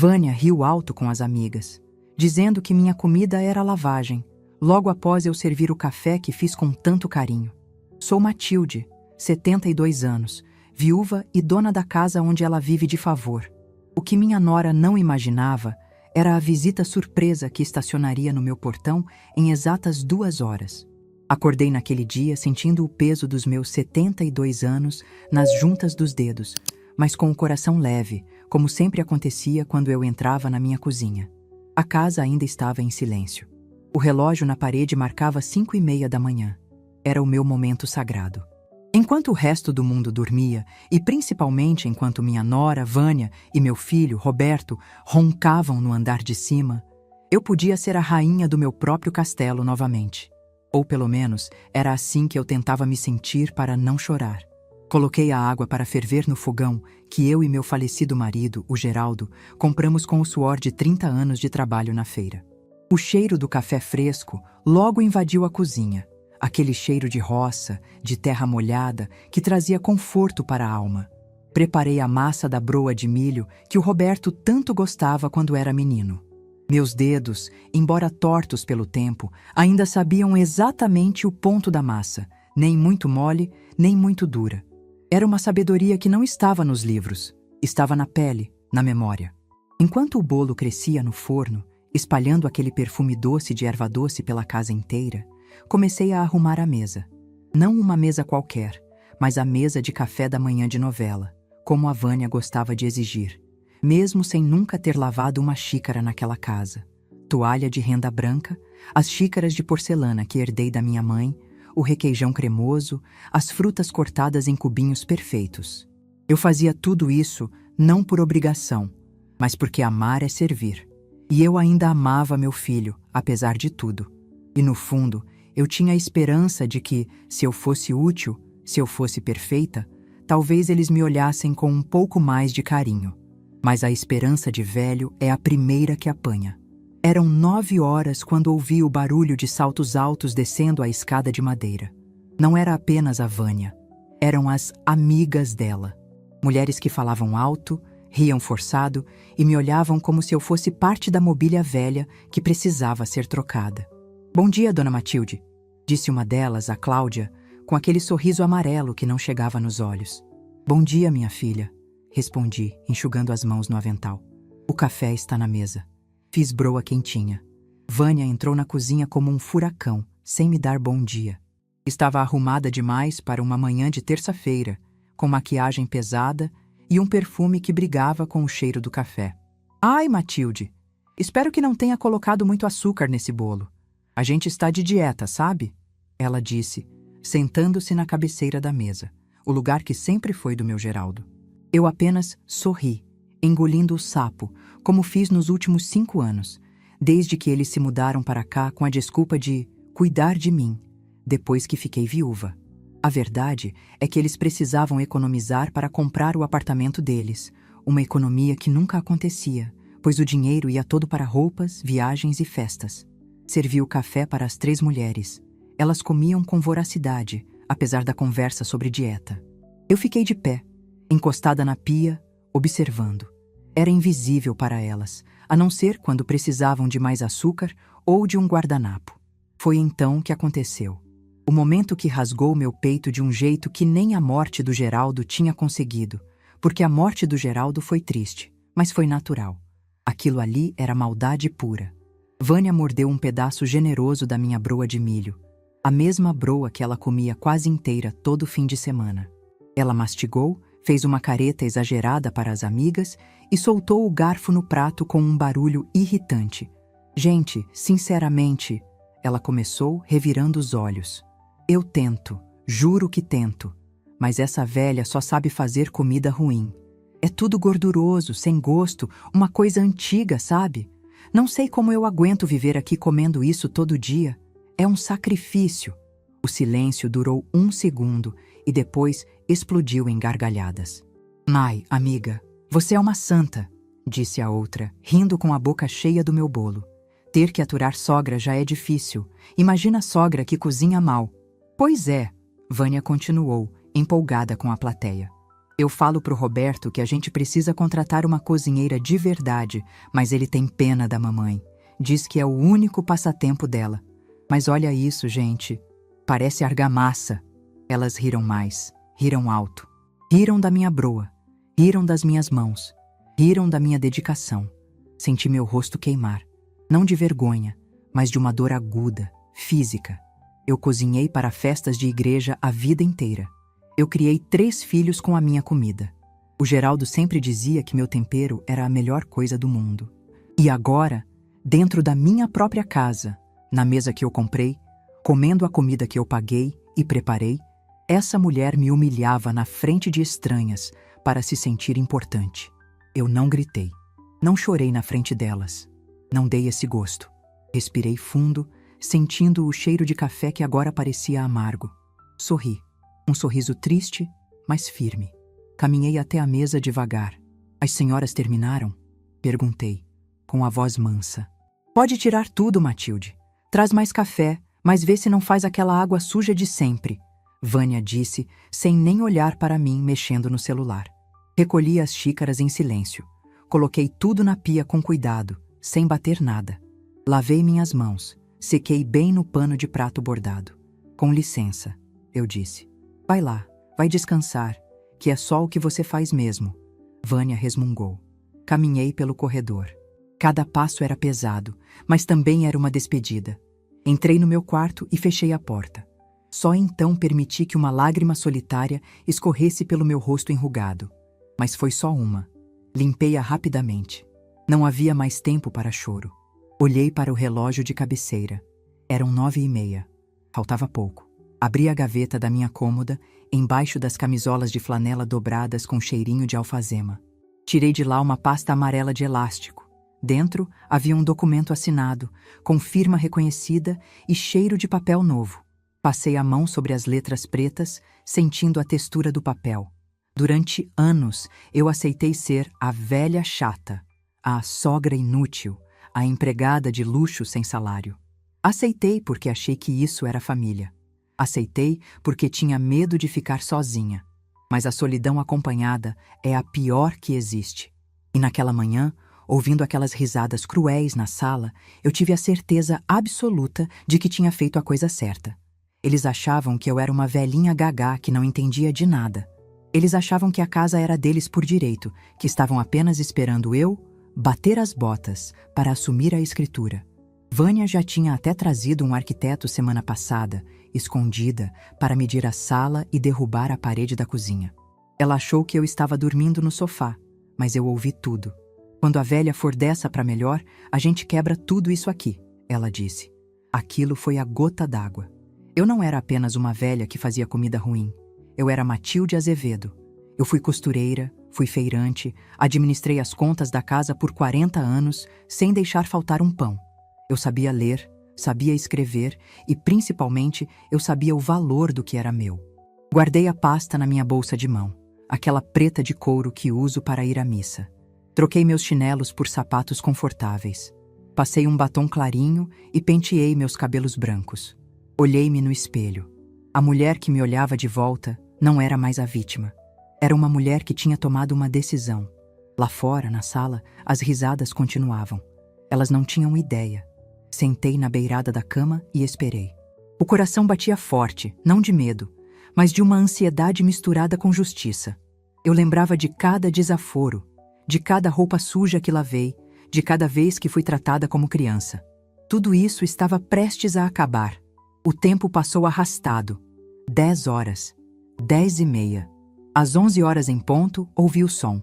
Vânia riu alto com as amigas, dizendo que minha comida era lavagem, logo após eu servir o café que fiz com tanto carinho. Sou Matilde, 72 anos, viúva e dona da casa onde ela vive de favor. O que minha nora não imaginava era a visita surpresa que estacionaria no meu portão em exatas 2 horas. Acordei naquele dia sentindo o peso dos meus 72 anos nas juntas dos dedos, mas com o coração leve, como sempre acontecia quando eu entrava na minha cozinha. A casa ainda estava em silêncio. O relógio na parede marcava 5:30 da manhã. Era o meu momento sagrado. Enquanto o resto do mundo dormia, e principalmente enquanto minha nora, Vânia, e meu filho, Roberto, roncavam no andar de cima, eu podia ser a rainha do meu próprio castelo novamente. Ou pelo menos, era assim que eu tentava me sentir para não chorar. Coloquei a água para ferver no fogão que eu e meu falecido marido, o Geraldo, compramos com o suor de 30 anos de trabalho na feira. O cheiro do café fresco logo invadiu a cozinha. Aquele cheiro de roça, de terra molhada, que trazia conforto para a alma. Preparei a massa da broa de milho que o Roberto tanto gostava quando era menino. Meus dedos, embora tortos pelo tempo, ainda sabiam exatamente o ponto da massa, nem muito mole, nem muito dura. Era uma sabedoria que não estava nos livros, estava na pele, na memória. Enquanto o bolo crescia no forno, espalhando aquele perfume doce de erva doce pela casa inteira, comecei a arrumar a mesa. Não uma mesa qualquer, mas a mesa de café da manhã de novela, como a Vânia gostava de exigir, mesmo sem nunca ter lavado uma xícara naquela casa. Toalha de renda branca, as xícaras de porcelana que herdei da minha mãe, o requeijão cremoso, as frutas cortadas em cubinhos perfeitos. Eu fazia tudo isso não por obrigação, mas porque amar é servir. E eu ainda amava meu filho, apesar de tudo. E no fundo, eu tinha a esperança de que, se eu fosse útil, se eu fosse perfeita, talvez eles me olhassem com um pouco mais de carinho. Mas a esperança de velho é a primeira que apanha. Eram 9 horas quando ouvi o barulho de saltos altos descendo a escada de madeira. Não era apenas a Vânia, eram as amigas dela. Mulheres que falavam alto, riam forçado e me olhavam como se eu fosse parte da mobília velha que precisava ser trocada. "Bom dia, dona Matilde", disse uma delas, a Cláudia, com aquele sorriso amarelo que não chegava nos olhos. "Bom dia, minha filha", respondi, enxugando as mãos no avental. "O café está na mesa." Fiz broa quentinha. Vânia entrou na cozinha como um furacão, sem me dar bom dia. Estava arrumada demais para uma manhã de terça-feira, com maquiagem pesada e um perfume que brigava com o cheiro do café. "Ai, Matilde, espero que não tenha colocado muito açúcar nesse bolo. A gente está de dieta, sabe?" ela disse, sentando-se na cabeceira da mesa, o lugar que sempre foi do meu Geraldo. Eu apenas sorri, engolindo o sapo, como fiz nos últimos 5 anos, desde que eles se mudaram para cá com a desculpa de cuidar de mim, depois que fiquei viúva. A verdade é que eles precisavam economizar para comprar o apartamento deles, uma economia que nunca acontecia, pois o dinheiro ia todo para roupas, viagens e festas. Servi o café para as 3 mulheres. Elas comiam com voracidade, apesar da conversa sobre dieta. Eu fiquei de pé, encostada na pia, observando. Era invisível para elas, a não ser quando precisavam de mais açúcar ou de um guardanapo. Foi então que aconteceu. O momento que rasgou meu peito de um jeito que nem a morte do Geraldo tinha conseguido, porque a morte do Geraldo foi triste, mas foi natural. Aquilo ali era maldade pura. Vânia mordeu um pedaço generoso da minha broa de milho, a mesma broa que ela comia quase inteira todo fim de semana. Ela mastigou, fez uma careta exagerada para as amigas e soltou o garfo no prato com um barulho irritante. "Gente, sinceramente", ela começou, revirando os olhos. "Eu tento, juro que tento, mas essa velha só sabe fazer comida ruim. É tudo gorduroso, sem gosto, uma coisa antiga, sabe? Não sei como eu aguento viver aqui comendo isso todo dia. É um sacrifício." O silêncio durou 1 segundo e depois explodiu em gargalhadas. "Mai, amiga, você é uma santa", disse a outra, rindo com a boca cheia do meu bolo. "Ter que aturar sogra já é difícil. Imagina a sogra que cozinha mal." "Pois é", Vânia continuou, empolgada com a plateia. Eu falo pro Roberto que a gente precisa contratar uma cozinheira de verdade, mas ele tem pena da mamãe. Diz que é o único passatempo dela. Mas olha isso, gente. Parece argamassa. Elas riram mais, riram alto. Riram da minha broa, riram das minhas mãos, riram da minha dedicação. Senti meu rosto queimar. Não de vergonha, mas de uma dor aguda, física. Eu cozinhei para festas de igreja a vida inteira. Eu criei 3 filhos com a minha comida. O Geraldo sempre dizia que meu tempero era a melhor coisa do mundo. E agora, dentro da minha própria casa, na mesa que eu comprei, comendo a comida que eu paguei e preparei, essa mulher me humilhava na frente de estranhas para se sentir importante. Eu não gritei, não chorei na frente delas, não dei esse gosto. Respirei fundo, sentindo o cheiro de café que agora parecia amargo. Sorri, um sorriso triste, mas firme. Caminhei até a mesa devagar. As senhoras terminaram? Perguntei, com a voz mansa. Pode tirar tudo, Matilde. Traz mais café, mas vê se não faz aquela água suja de sempre. Vânia disse, sem nem olhar para mim, mexendo no celular. Recolhi as xícaras em silêncio. Coloquei tudo na pia com cuidado, sem bater nada. Lavei minhas mãos, sequei bem no pano de prato bordado. Com licença, eu disse. Vai lá, vai descansar, que é só o que você faz mesmo. Vânia resmungou. Caminhei pelo corredor. Cada passo era pesado, mas também era uma despedida. Entrei no meu quarto e fechei a porta. Só então permiti que uma lágrima solitária escorresse pelo meu rosto enrugado. Mas foi só uma. Limpei-a rapidamente. Não havia mais tempo para choro. Olhei para o relógio de cabeceira. Eram 9h30. Faltava pouco. Abri a gaveta da minha cômoda, embaixo das camisolas de flanela dobradas com cheirinho de alfazema. Tirei de lá uma pasta amarela de elástico. Dentro havia um documento assinado, com firma reconhecida e cheiro de papel novo. Passei a mão sobre as letras pretas, sentindo a textura do papel. Durante anos, eu aceitei ser a velha chata, a sogra inútil, a empregada de luxo sem salário. Aceitei porque achei que isso era família. Aceitei porque tinha medo de ficar sozinha. Mas a solidão acompanhada é a pior que existe. E naquela manhã, ouvindo aquelas risadas cruéis na sala, eu tive a certeza absoluta de que tinha feito a coisa certa. Eles achavam que eu era uma velhinha gagá que não entendia de nada. Eles achavam que a casa era deles por direito, que estavam apenas esperando eu bater as botas para assumir a escritura. Vânia já tinha até trazido um arquiteto semana passada, escondida, para medir a sala e derrubar a parede da cozinha. Ela achou que eu estava dormindo no sofá, mas eu ouvi tudo. Quando a velha for dessa para melhor, a gente quebra tudo isso aqui, ela disse. Aquilo foi a gota d'água. Eu não era apenas uma velha que fazia comida ruim. Eu era Matilde Azevedo. Eu fui costureira, fui feirante, administrei as contas da casa por 40 anos, sem deixar faltar um pão. Eu sabia ler, sabia escrever e, principalmente, eu sabia o valor do que era meu. Guardei a pasta na minha bolsa de mão, aquela preta de couro que uso para ir à missa. Troquei meus chinelos por sapatos confortáveis. Passei um batom clarinho e penteei meus cabelos brancos. Olhei-me no espelho. A mulher que me olhava de volta não era mais a vítima. Era uma mulher que tinha tomado uma decisão. Lá fora, na sala, as risadas continuavam. Elas não tinham ideia. Sentei na beirada da cama e esperei. O coração batia forte, não de medo, mas de uma ansiedade misturada com justiça. Eu lembrava de cada desaforo, de cada roupa suja que lavei, de cada vez que fui tratada como criança. Tudo isso estava prestes a acabar. O tempo passou arrastado. 10 horas. 10h30. Às 11 horas em ponto, ouvi o som.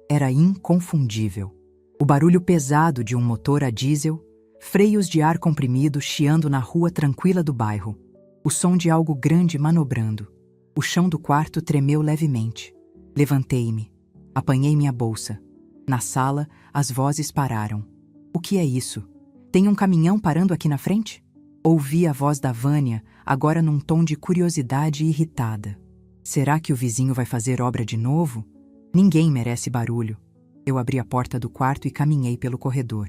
Era inconfundível. O barulho pesado de um motor a diesel, freios de ar comprimido chiando na rua tranquila do bairro. O som de algo grande manobrando. O chão do quarto tremeu levemente. Levantei-me. Apanhei minha bolsa. Na sala, as vozes pararam. O que é isso? Tem um caminhão parando aqui na frente? Ouvi a voz da Vânia, agora num tom de curiosidade irritada. Será que o vizinho vai fazer obra de novo? Ninguém merece barulho. Eu abri a porta do quarto e caminhei pelo corredor.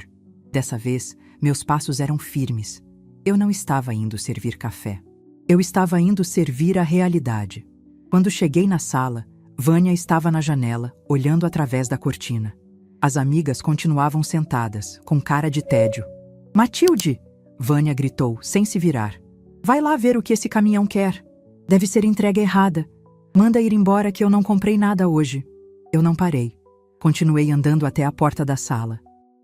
Dessa vez, meus passos eram firmes. Eu não estava indo servir café. Eu estava indo servir a realidade. Quando cheguei na sala, Vânia estava na janela, olhando através da cortina. As amigas continuavam sentadas, com cara de tédio. Matilde! Vânia gritou, sem se virar. Vai lá ver o que esse caminhão quer. Deve ser entrega errada. Manda ir embora que eu não comprei nada hoje. Eu não parei. Continuei andando até a porta da sala.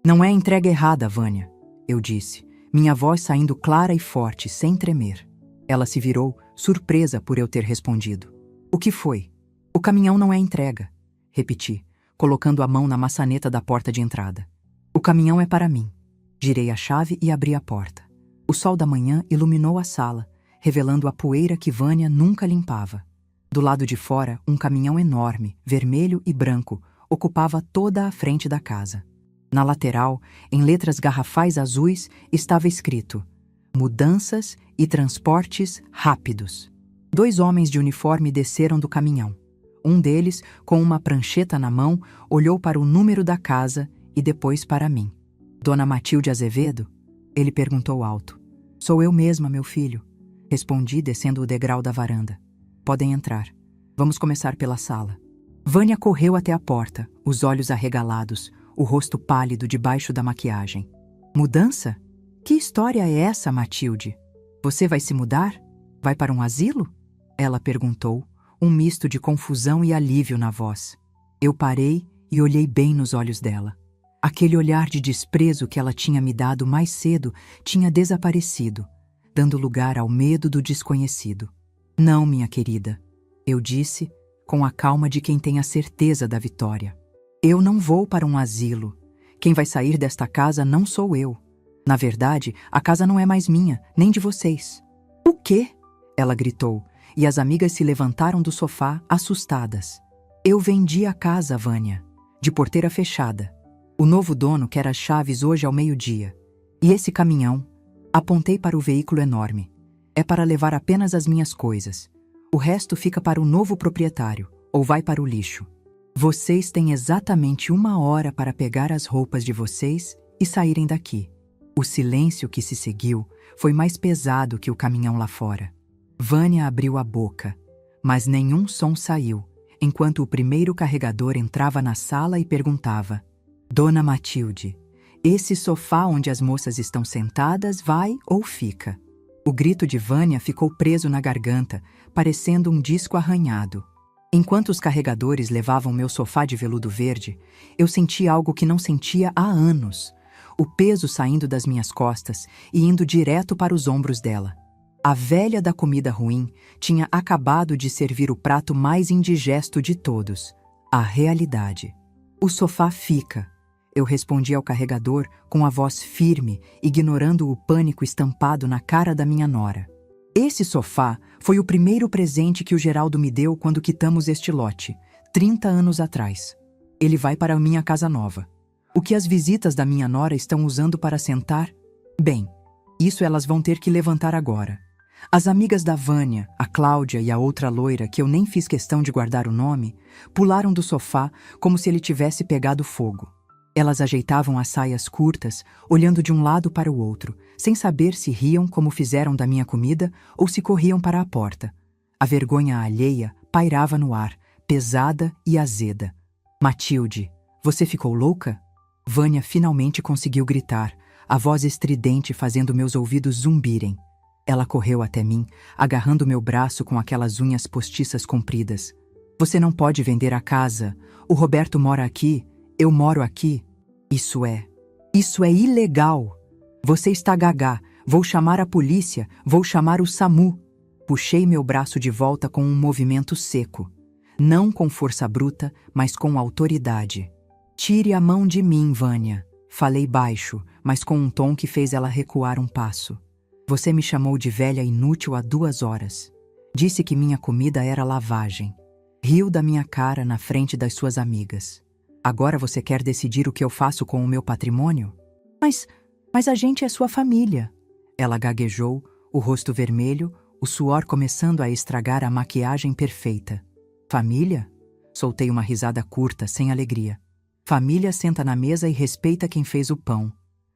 Não é entrega errada, Vânia, eu disse, minha voz saindo clara e forte, sem tremer. Ela se virou, surpresa por eu ter respondido. O que foi? O caminhão não é entrega, repeti, colocando a mão na maçaneta da porta de entrada. O caminhão é para mim. Girei a chave e abri a porta. O sol da manhã iluminou a sala, revelando a poeira que Vânia nunca limpava. Do lado de fora, um caminhão enorme, vermelho e branco, ocupava toda a frente da casa. Na lateral, em letras garrafais azuis, estava escrito: Mudanças e transportes rápidos. 2 homens de uniforme desceram do caminhão. Um deles, com uma prancheta na mão, olhou para o número da casa e depois para mim. Dona Matilde Azevedo? Ele perguntou alto. Sou eu mesma, meu filho. Respondi, descendo o degrau da varanda. Podem entrar. Vamos começar pela sala. Vânia correu até a porta, os olhos arregalados, o rosto pálido debaixo da maquiagem. Mudança? Que história é essa, Matilde? Você vai se mudar? Vai para um asilo? Ela perguntou, um misto de confusão e alívio na voz. Eu parei e olhei bem nos olhos dela. Aquele olhar de desprezo que ela tinha me dado mais cedo tinha desaparecido, dando lugar ao medo do desconhecido. Não, minha querida, eu disse, com a calma de quem tem a certeza da vitória. Eu não vou para um asilo. Quem vai sair desta casa não sou eu. Na verdade, a casa não é mais minha, nem de vocês. O quê? Ela gritou, e as amigas se levantaram do sofá, assustadas. Eu vendi a casa, Vânia, de porteira fechada. O novo dono quer as chaves hoje ao meio-dia. E esse caminhão? Apontei para o veículo enorme. É para levar apenas as minhas coisas. O resto fica para o novo proprietário, ou vai para o lixo. Vocês têm exatamente 1 hora para pegar as roupas de vocês e saírem daqui. O silêncio que se seguiu foi mais pesado que o caminhão lá fora. Vânia abriu a boca, mas nenhum som saiu, enquanto o primeiro carregador entrava na sala e perguntava: Dona Matilde, esse sofá onde as moças estão sentadas vai ou fica? O grito de Vânia ficou preso na garganta, parecendo um disco arranhado. Enquanto os carregadores levavam meu sofá de veludo verde, eu senti algo que não sentia há anos. O peso saindo das minhas costas e indo direto para os ombros dela. A velha da comida ruim tinha acabado de servir o prato mais indigesto de todos, a realidade. O sofá fica. Eu respondi ao carregador com a voz firme, ignorando o pânico estampado na cara da minha nora. Esse sofá foi o primeiro presente que o Geraldo me deu quando quitamos este lote, 30 anos atrás. Ele vai para a minha casa nova. O que as visitas da minha nora estão usando para sentar? Bem, isso elas vão ter que levantar agora. As amigas da Vânia, a Cláudia e a outra loira, que eu nem fiz questão de guardar o nome, pularam do sofá como se ele tivesse pegado fogo. Elas ajeitavam as saias curtas, olhando de um lado para o outro, sem saber se riam como fizeram da minha comida ou se corriam para a porta. A vergonha alheia pairava no ar, pesada e azeda. Matilde, você ficou louca? Vânia finalmente conseguiu gritar, a voz estridente fazendo meus ouvidos zumbirem. Ela correu até mim, agarrando meu braço com aquelas unhas postiças compridas. Você não pode vender a casa. O Roberto mora aqui. Eu moro aqui. Isso é ilegal. Você está gagá. Vou chamar a polícia. Vou chamar o SAMU. Puxei meu braço de volta com um movimento seco. Não com força bruta, mas com autoridade. Tire a mão de mim, Vânia. Falei baixo, mas com um tom que fez ela recuar um passo. Você me chamou de velha inútil há 2 horas. Disse que minha comida era lavagem. Riu da minha cara na frente das suas amigas. Agora você quer decidir o que eu faço com o meu patrimônio? Mas a gente é sua família. Ela gaguejou, o rosto vermelho, o suor começando a estragar a maquiagem perfeita. Família? Soltei uma risada curta, sem alegria. Família senta na mesa e respeita quem fez o pão.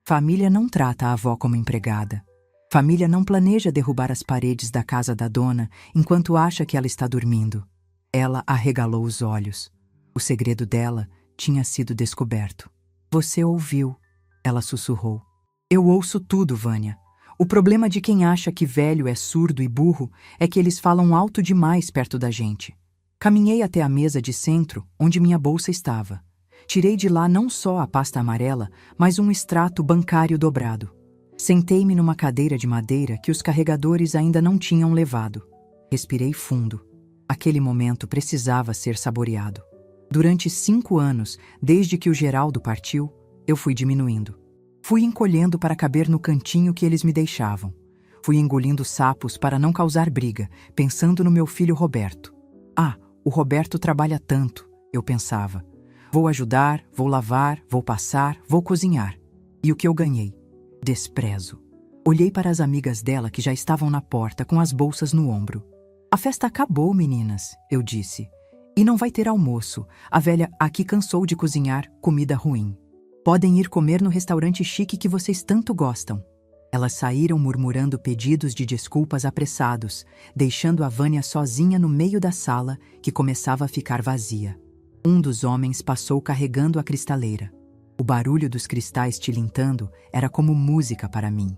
Família não trata a avó como empregada. Família não planeja derrubar as paredes da casa da dona enquanto acha que ela está dormindo. Ela arregalou os olhos. O segredo dela tinha sido descoberto. Você ouviu, ela sussurrou. Eu ouço tudo, Vânia. O problema de quem acha que velho é surdo e burro é que eles falam alto demais perto da gente. Caminhei até a mesa de centro, onde minha bolsa estava. Tirei de lá não só a pasta amarela, mas um extrato bancário dobrado. Sentei-me numa cadeira de madeira que os carregadores ainda não tinham levado. Respirei fundo. Aquele momento precisava ser saboreado. Durante 5 anos, desde que o Geraldo partiu, eu fui diminuindo. Fui encolhendo para caber no cantinho que eles me deixavam. Fui engolindo sapos para não causar briga, pensando no meu filho Roberto. Ah, o Roberto trabalha tanto, eu pensava. Vou ajudar, vou lavar, vou passar, vou cozinhar. E o que eu ganhei? Desprezo. Olhei para as amigas dela que já estavam na porta com as bolsas no ombro. A festa acabou, meninas, eu disse. E não vai ter almoço. A velha aqui cansou de cozinhar comida ruim. Podem ir comer no restaurante chique que vocês tanto gostam. Elas saíram murmurando pedidos de desculpas apressados, deixando a Vânia sozinha no meio da sala, que começava a ficar vazia. Um dos homens passou carregando a cristaleira. O barulho dos cristais tilintando era como música para mim.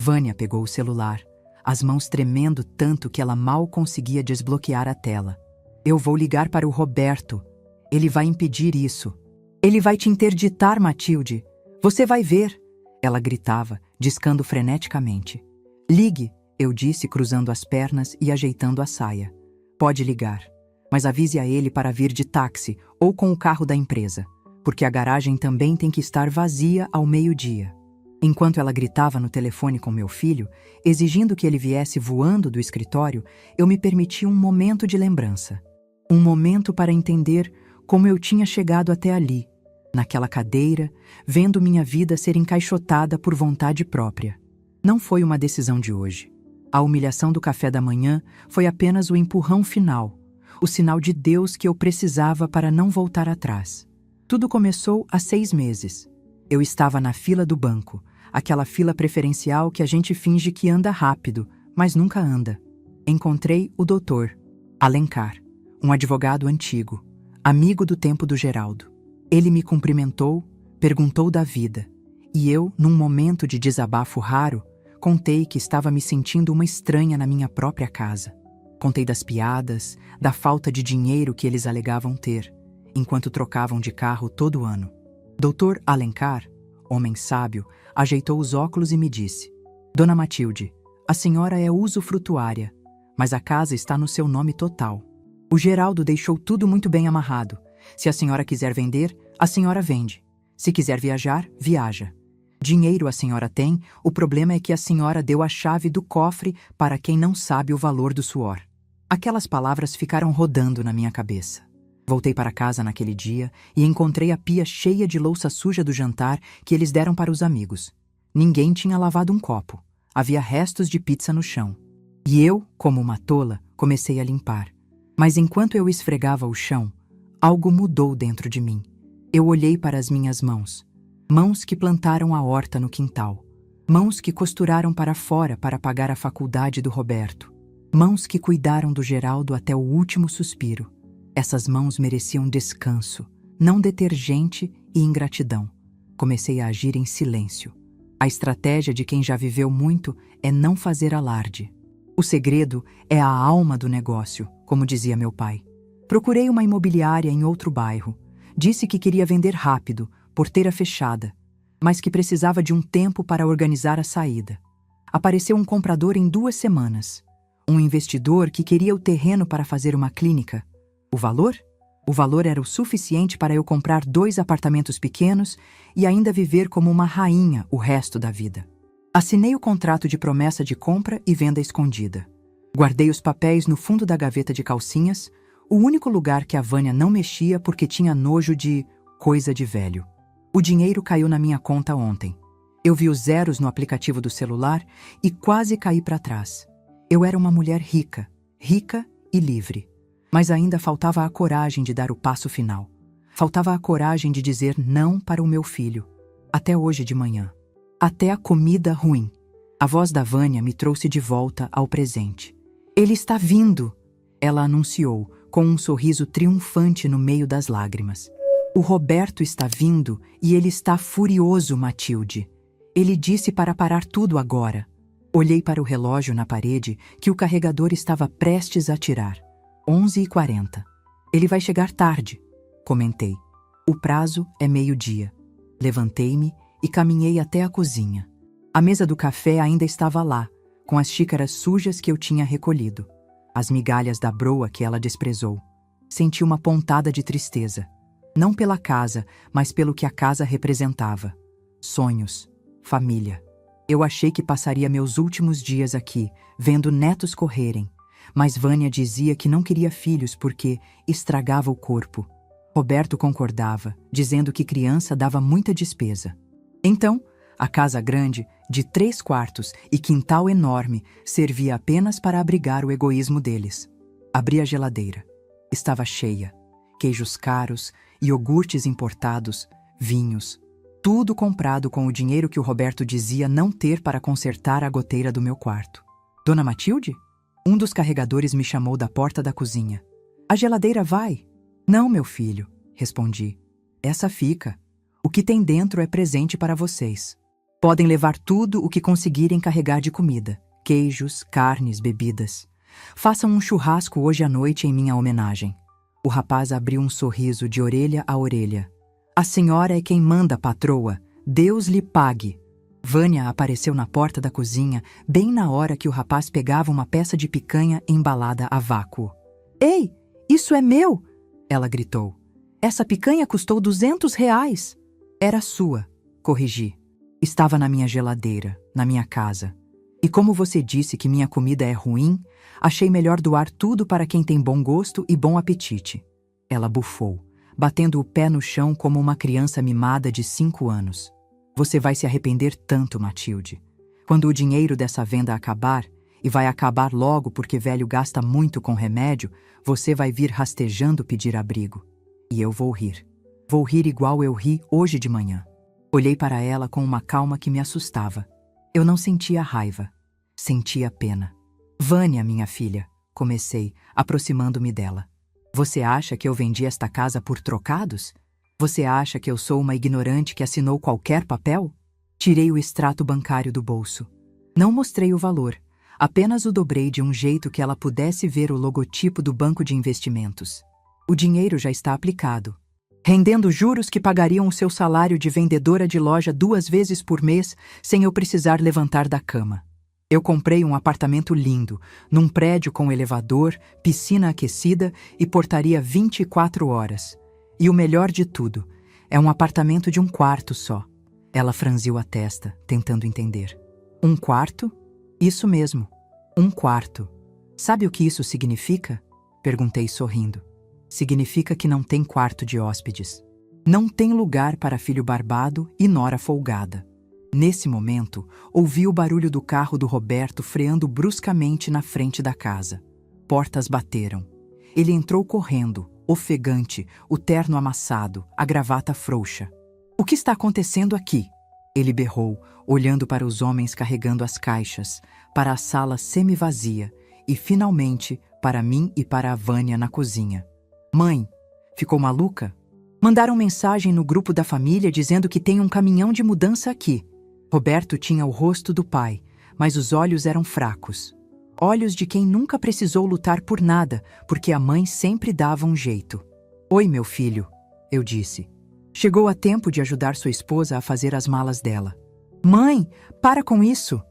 Vânia pegou o celular, as mãos tremendo tanto que ela mal conseguia desbloquear a tela. Eu vou ligar para o Roberto. Ele vai impedir isso. Ele vai te interditar, Matilde. Você vai ver. Ela gritava, discando freneticamente. Ligue, eu disse cruzando as pernas e ajeitando a saia. Pode ligar, mas avise a ele para vir de táxi ou com o carro da empresa, porque a garagem também tem que estar vazia ao meio-dia. Enquanto ela gritava no telefone com meu filho, exigindo que ele viesse voando do escritório, eu me permiti um momento de lembrança. Um momento para entender como eu tinha chegado até ali, naquela cadeira, vendo minha vida ser encaixotada por vontade própria. Não foi uma decisão de hoje. A humilhação do café da manhã foi apenas o empurrão final, o sinal de Deus que eu precisava para não voltar atrás. Tudo começou há 6 meses. Eu estava na fila do banco, aquela fila preferencial que a gente finge que anda rápido, mas nunca anda. Encontrei o doutor Alencar, um advogado antigo, amigo do tempo do Geraldo. Ele me cumprimentou, perguntou da vida, e eu, num momento de desabafo raro, contei que estava me sentindo uma estranha na minha própria casa. Contei das piadas, da falta de dinheiro que eles alegavam ter, enquanto trocavam de carro todo ano. Dr. Alencar, homem sábio, ajeitou os óculos e me disse: Dona Matilde, a senhora é usufrutuária, mas a casa está no seu nome total. O Geraldo deixou tudo muito bem amarrado. Se a senhora quiser vender, a senhora vende. Se quiser viajar, viaja. Dinheiro a senhora tem, o problema é que a senhora deu a chave do cofre para quem não sabe o valor do suor. Aquelas palavras ficaram rodando na minha cabeça. Voltei para casa naquele dia e encontrei a pia cheia de louça suja do jantar que eles deram para os amigos. Ninguém tinha lavado um copo. Havia restos de pizza no chão. E eu, como uma tola, comecei a limpar. Mas enquanto eu esfregava o chão, algo mudou dentro de mim. Eu olhei para as minhas mãos. Mãos que plantaram a horta no quintal. Mãos que costuraram para fora para pagar a faculdade do Roberto. Mãos que cuidaram do Geraldo até o último suspiro. Essas mãos mereciam descanso, não detergente e ingratidão. Comecei a agir em silêncio. A estratégia de quem já viveu muito é não fazer alarde. O segredo é a alma do negócio, como dizia meu pai. Procurei uma imobiliária em outro bairro. Disse que queria vender rápido, porteira fechada, mas que precisava de um tempo para organizar a saída. Apareceu um comprador em 2 semanas. Um investidor que queria o terreno para fazer uma clínica. O valor? O valor era o suficiente para eu comprar 2 apartamentos pequenos e ainda viver como uma rainha o resto da vida. Assinei o contrato de promessa de compra e venda escondida. Guardei os papéis no fundo da gaveta de calcinhas, o único lugar que a Vânia não mexia porque tinha nojo de coisa de velho. O dinheiro caiu na minha conta ontem. Eu vi os zeros no aplicativo do celular e quase caí para trás. Eu era uma mulher rica, rica e livre. Mas ainda faltava a coragem de dar o passo final. Faltava a coragem de dizer não para o meu filho. Até hoje de manhã. Até a comida ruim. A voz da Vânia me trouxe de volta ao presente. Ele está vindo! Ela anunciou, com um sorriso triunfante no meio das lágrimas. O Roberto está vindo e ele está furioso, Matilde. Ele disse para parar tudo agora. Olhei para o relógio na parede que o carregador estava prestes a tirar. 11h40. Ele vai chegar tarde, comentei. O prazo é meio-dia. Levantei-me e caminhei até a cozinha. A mesa do café ainda estava lá, com as xícaras sujas que eu tinha recolhido. As migalhas da broa que ela desprezou. Senti uma pontada de tristeza. Não pela casa, mas pelo que a casa representava. Sonhos, família. Eu achei que passaria meus últimos dias aqui, vendo netos correrem. Mas Vânia dizia que não queria filhos porque estragava o corpo. Roberto concordava, dizendo que criança dava muita despesa. Então, a casa grande, de 3 quartos e quintal enorme, servia apenas para abrigar o egoísmo deles. Abri a geladeira. Estava cheia. Queijos caros, iogurtes importados, vinhos. Tudo comprado com o dinheiro que o Roberto dizia não ter para consertar a goteira do meu quarto. Dona Matilde? Um dos carregadores me chamou da porta da cozinha. A geladeira vai? Não, meu filho, respondi. Essa fica. O que tem dentro é presente para vocês. Podem levar tudo o que conseguirem carregar de comida. Queijos, carnes, bebidas. Façam um churrasco hoje à noite em minha homenagem. O rapaz abriu um sorriso de orelha a orelha. A senhora é quem manda, patroa. Deus lhe pague. Vânia apareceu na porta da cozinha, bem na hora que o rapaz pegava uma peça de picanha embalada a vácuo. Ei, isso é meu! Ela gritou. Essa picanha custou R$ 200. Era sua, corrigi. Estava na minha geladeira, na minha casa. E como você disse que minha comida é ruim, achei melhor doar tudo para quem tem bom gosto e bom apetite. Ela bufou, batendo o pé no chão como uma criança mimada de 5 anos. Você vai se arrepender tanto, Matilde. Quando o dinheiro dessa venda acabar, e vai acabar logo porque velho gasta muito com remédio, você vai vir rastejando pedir abrigo. E eu vou rir. Vou rir igual eu ri hoje de manhã. Olhei para ela com uma calma que me assustava. Eu não sentia raiva. Sentia pena. Vânia, minha filha, comecei, aproximando-me dela. Você acha que eu vendi esta casa por trocados? Você acha que eu sou uma ignorante que assinou qualquer papel? Tirei o extrato bancário do bolso. Não mostrei o valor. Apenas o dobrei de um jeito que ela pudesse ver o logotipo do banco de investimentos. O dinheiro já está aplicado, rendendo juros que pagariam o seu salário de vendedora de loja 2 vezes por mês sem eu precisar levantar da cama. Eu comprei um apartamento lindo, num prédio com elevador, piscina aquecida e portaria 24 horas. E o melhor de tudo, é um apartamento de 1 quarto só. Ela franziu a testa, tentando entender. 1 quarto? Isso mesmo, 1 quarto. Sabe o que isso significa? Perguntei sorrindo. Significa que não tem quarto de hóspedes. Não tem lugar para filho barbado e nora folgada. Nesse momento, ouvi o barulho do carro do Roberto freando bruscamente na frente da casa. Portas bateram. Ele entrou correndo, ofegante, o terno amassado, a gravata frouxa. O que está acontecendo aqui? Ele berrou, olhando para os homens carregando as caixas, para a sala semi-vazia e, finalmente, para mim e para a Vânia na cozinha. Mãe, ficou maluca? Mandaram mensagem no grupo da família dizendo que tem um caminhão de mudança aqui. Roberto tinha o rosto do pai, mas os olhos eram fracos. Olhos de quem nunca precisou lutar por nada, porque a mãe sempre dava um jeito. Oi, meu filho, eu disse. Chegou a tempo de ajudar sua esposa a fazer as malas dela. Mãe, para com isso!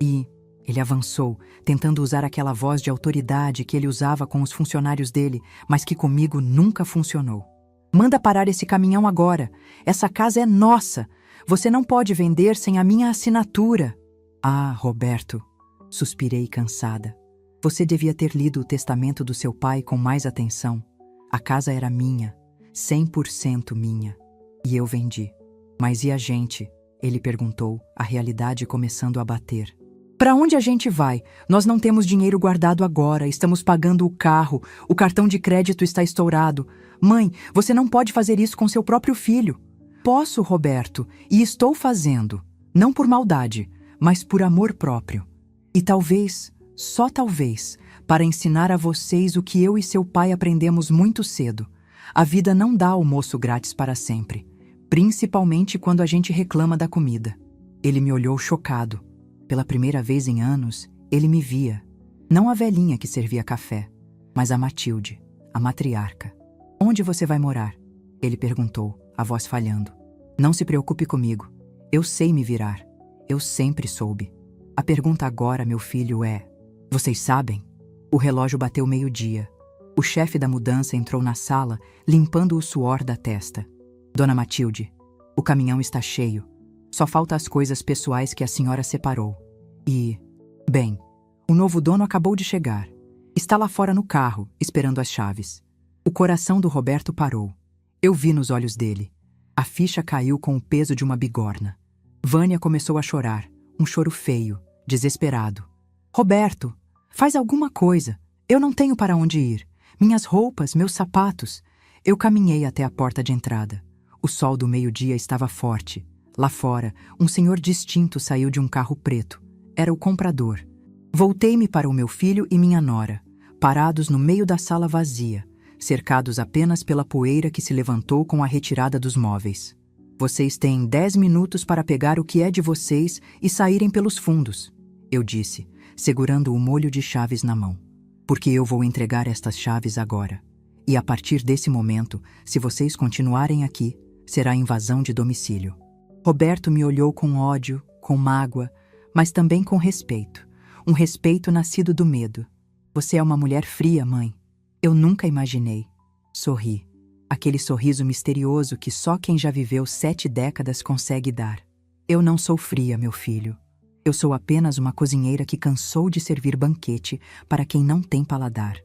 E ele avançou, tentando usar aquela voz de autoridade que ele usava com os funcionários dele, mas que comigo nunca funcionou. Manda parar esse caminhão agora. Essa casa é nossa. Você não pode vender sem a minha assinatura. Ah, Roberto, suspirei cansada. Você devia ter lido o testamento do seu pai com mais atenção. A casa era minha, 100% minha. E eu vendi. Mas e a gente? Ele perguntou, a realidade começando a bater. Para onde a gente vai? Nós não temos dinheiro guardado agora, estamos pagando o carro, o cartão de crédito está estourado. Mãe, você não pode fazer isso com seu próprio filho. Posso, Roberto, e estou fazendo. Não por maldade, mas por amor próprio. E talvez, só talvez, para ensinar a vocês o que eu e seu pai aprendemos muito cedo. A vida não dá almoço grátis para sempre, principalmente quando a gente reclama da comida. Ele me olhou chocado. Pela primeira vez em anos, ele me via. Não a velhinha que servia café, mas a Matilde, a matriarca. Onde você vai morar? Ele perguntou, a voz falhando. Não se preocupe comigo. Eu sei me virar. Eu sempre soube. A pergunta agora, meu filho, é: vocês sabem? O relógio bateu 12:00. O chefe da mudança entrou na sala, limpando o suor da testa. Dona Matilde, o caminhão está cheio. Só falta as coisas pessoais que a senhora separou. Bem, o novo dono acabou de chegar. Está lá fora no carro, esperando as chaves. O coração do Roberto parou. Eu vi nos olhos dele. A ficha caiu com o peso de uma bigorna. Vânia começou a chorar, um choro feio, desesperado. Roberto, faz alguma coisa. Eu não tenho para onde ir. Minhas roupas, meus sapatos. Eu caminhei até a porta de entrada. O sol do meio-dia estava forte. Lá fora, um senhor distinto saiu de um carro preto. Era o comprador. Voltei-me para o meu filho e minha nora, parados no meio da sala vazia, cercados apenas pela poeira que se levantou com a retirada dos móveis. Vocês têm 10 minutos para pegar o que é de vocês e saírem pelos fundos, eu disse, segurando o molho de chaves na mão. Porque eu vou entregar estas chaves agora. E a partir desse momento, se vocês continuarem aqui, será invasão de domicílio. Roberto me olhou com ódio, com mágoa, mas também com respeito. Um respeito nascido do medo. Você é uma mulher fria, mãe. Eu nunca imaginei. Sorri. Aquele sorriso misterioso que só quem já viveu 7 décadas consegue dar. Eu não sou fria, meu filho. Eu sou apenas uma cozinheira que cansou de servir banquete para quem não tem paladar.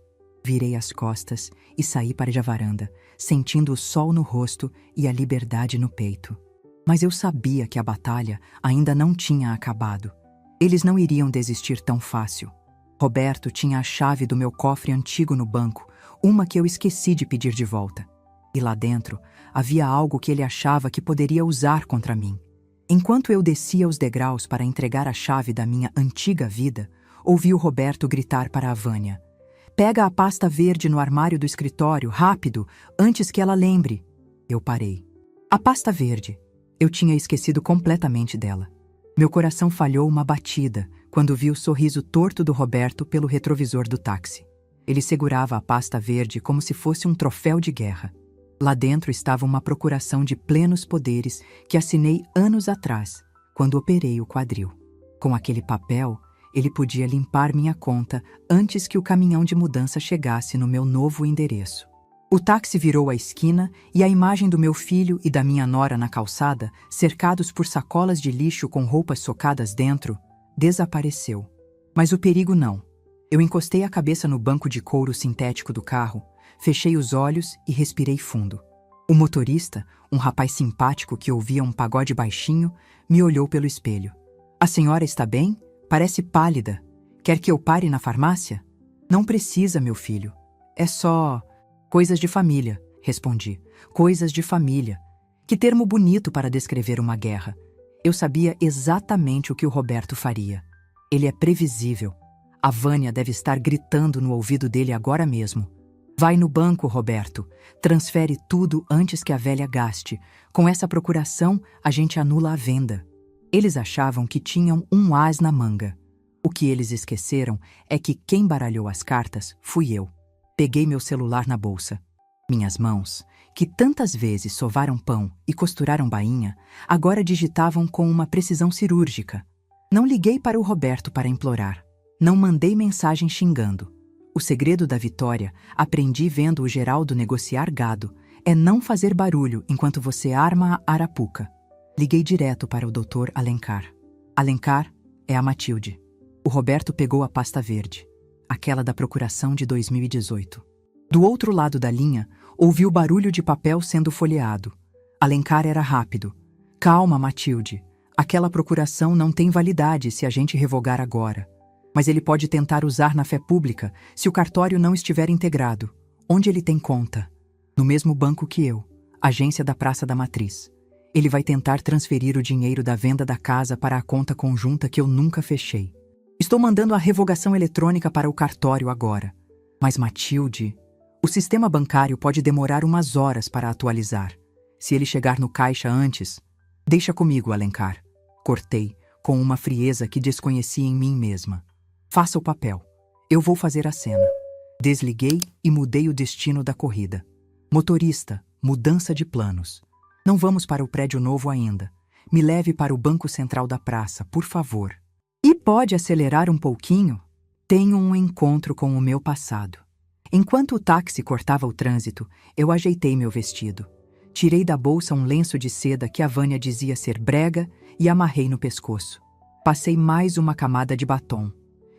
Virei as costas e saí para a varanda, sentindo o sol no rosto e a liberdade no peito. Mas eu sabia que a batalha ainda não tinha acabado. Eles não iriam desistir tão fácil. Roberto tinha a chave do meu cofre antigo no banco, uma que eu esqueci de pedir de volta. E lá dentro havia algo que ele achava que poderia usar contra mim. Enquanto eu descia os degraus para entregar a chave da minha antiga vida, ouvi o Roberto gritar para a Vânia: "Pega a pasta verde no armário do escritório, rápido, antes que ela lembre." Eu parei. A pasta verde. Eu tinha esquecido completamente dela. Meu coração falhou uma batida quando vi o sorriso torto do Roberto pelo retrovisor do táxi. Ele segurava a pasta verde como se fosse um troféu de guerra. Lá dentro estava uma procuração de plenos poderes que assinei anos atrás, quando operei o quadril. Com aquele papel, ele podia limpar minha conta antes que o caminhão de mudança chegasse no meu novo endereço. O táxi virou a esquina e a imagem do meu filho e da minha nora na calçada, cercados por sacolas de lixo com roupas socadas dentro, desapareceu. Mas o perigo não. Eu encostei a cabeça no banco de couro sintético do carro, fechei os olhos e respirei fundo. O motorista, um rapaz simpático que ouvia um pagode baixinho, me olhou pelo espelho. "A senhora está bem? Parece pálida. Quer que eu pare na farmácia?" "Não precisa, meu filho. É só... coisas de família", respondi. Coisas de família. Que termo bonito para descrever uma guerra. Eu sabia exatamente o que o Roberto faria. Ele é previsível. A Vânia deve estar gritando no ouvido dele agora mesmo. "Vai no banco, Roberto. Transfere tudo antes que a velha gaste. Com essa procuração, a gente anula a venda." Eles achavam que tinham um as na manga. O que eles esqueceram é que quem baralhou as cartas fui eu. Peguei meu celular na bolsa. Minhas mãos, que tantas vezes sovaram pão e costuraram bainha, agora digitavam com uma precisão cirúrgica. Não liguei para o Roberto para implorar. Não mandei mensagem xingando. O segredo da vitória, aprendi vendo o Geraldo negociar gado, é não fazer barulho enquanto você arma a arapuca. Liguei direto para o Dr. Alencar. Alencar é a Matilde. O Roberto pegou a pasta verde, aquela da procuração de 2018. Do outro lado da linha, ouvi o barulho de papel sendo folheado. Alencar era rápido. "Calma, Matilde. Aquela procuração não tem validade se a gente revogar agora. Mas ele pode tentar usar na fé pública se o cartório não estiver integrado. Onde ele tem conta? No mesmo banco que eu, agência da Praça da Matriz. Ele vai tentar transferir o dinheiro da venda da casa para a conta conjunta que eu nunca fechei. Estou mandando a revogação eletrônica para o cartório agora. Mas, Matilde, o sistema bancário pode demorar umas horas para atualizar. Se ele chegar no caixa antes... Deixa comigo, Alencar. Cortei, com uma frieza que desconhecia em mim mesma. Faça o papel. Eu vou fazer a cena. Desliguei e mudei o destino da corrida. Motorista, mudança de planos. Não vamos para o prédio novo ainda. Me leve para o banco central da praça, por favor. E pode acelerar um pouquinho? Tenho um encontro com o meu passado. Enquanto o táxi cortava o trânsito, eu ajeitei meu vestido. Tirei da bolsa um lenço de seda que a Vânia dizia ser brega e amarrei no pescoço. Passei mais uma camada de batom.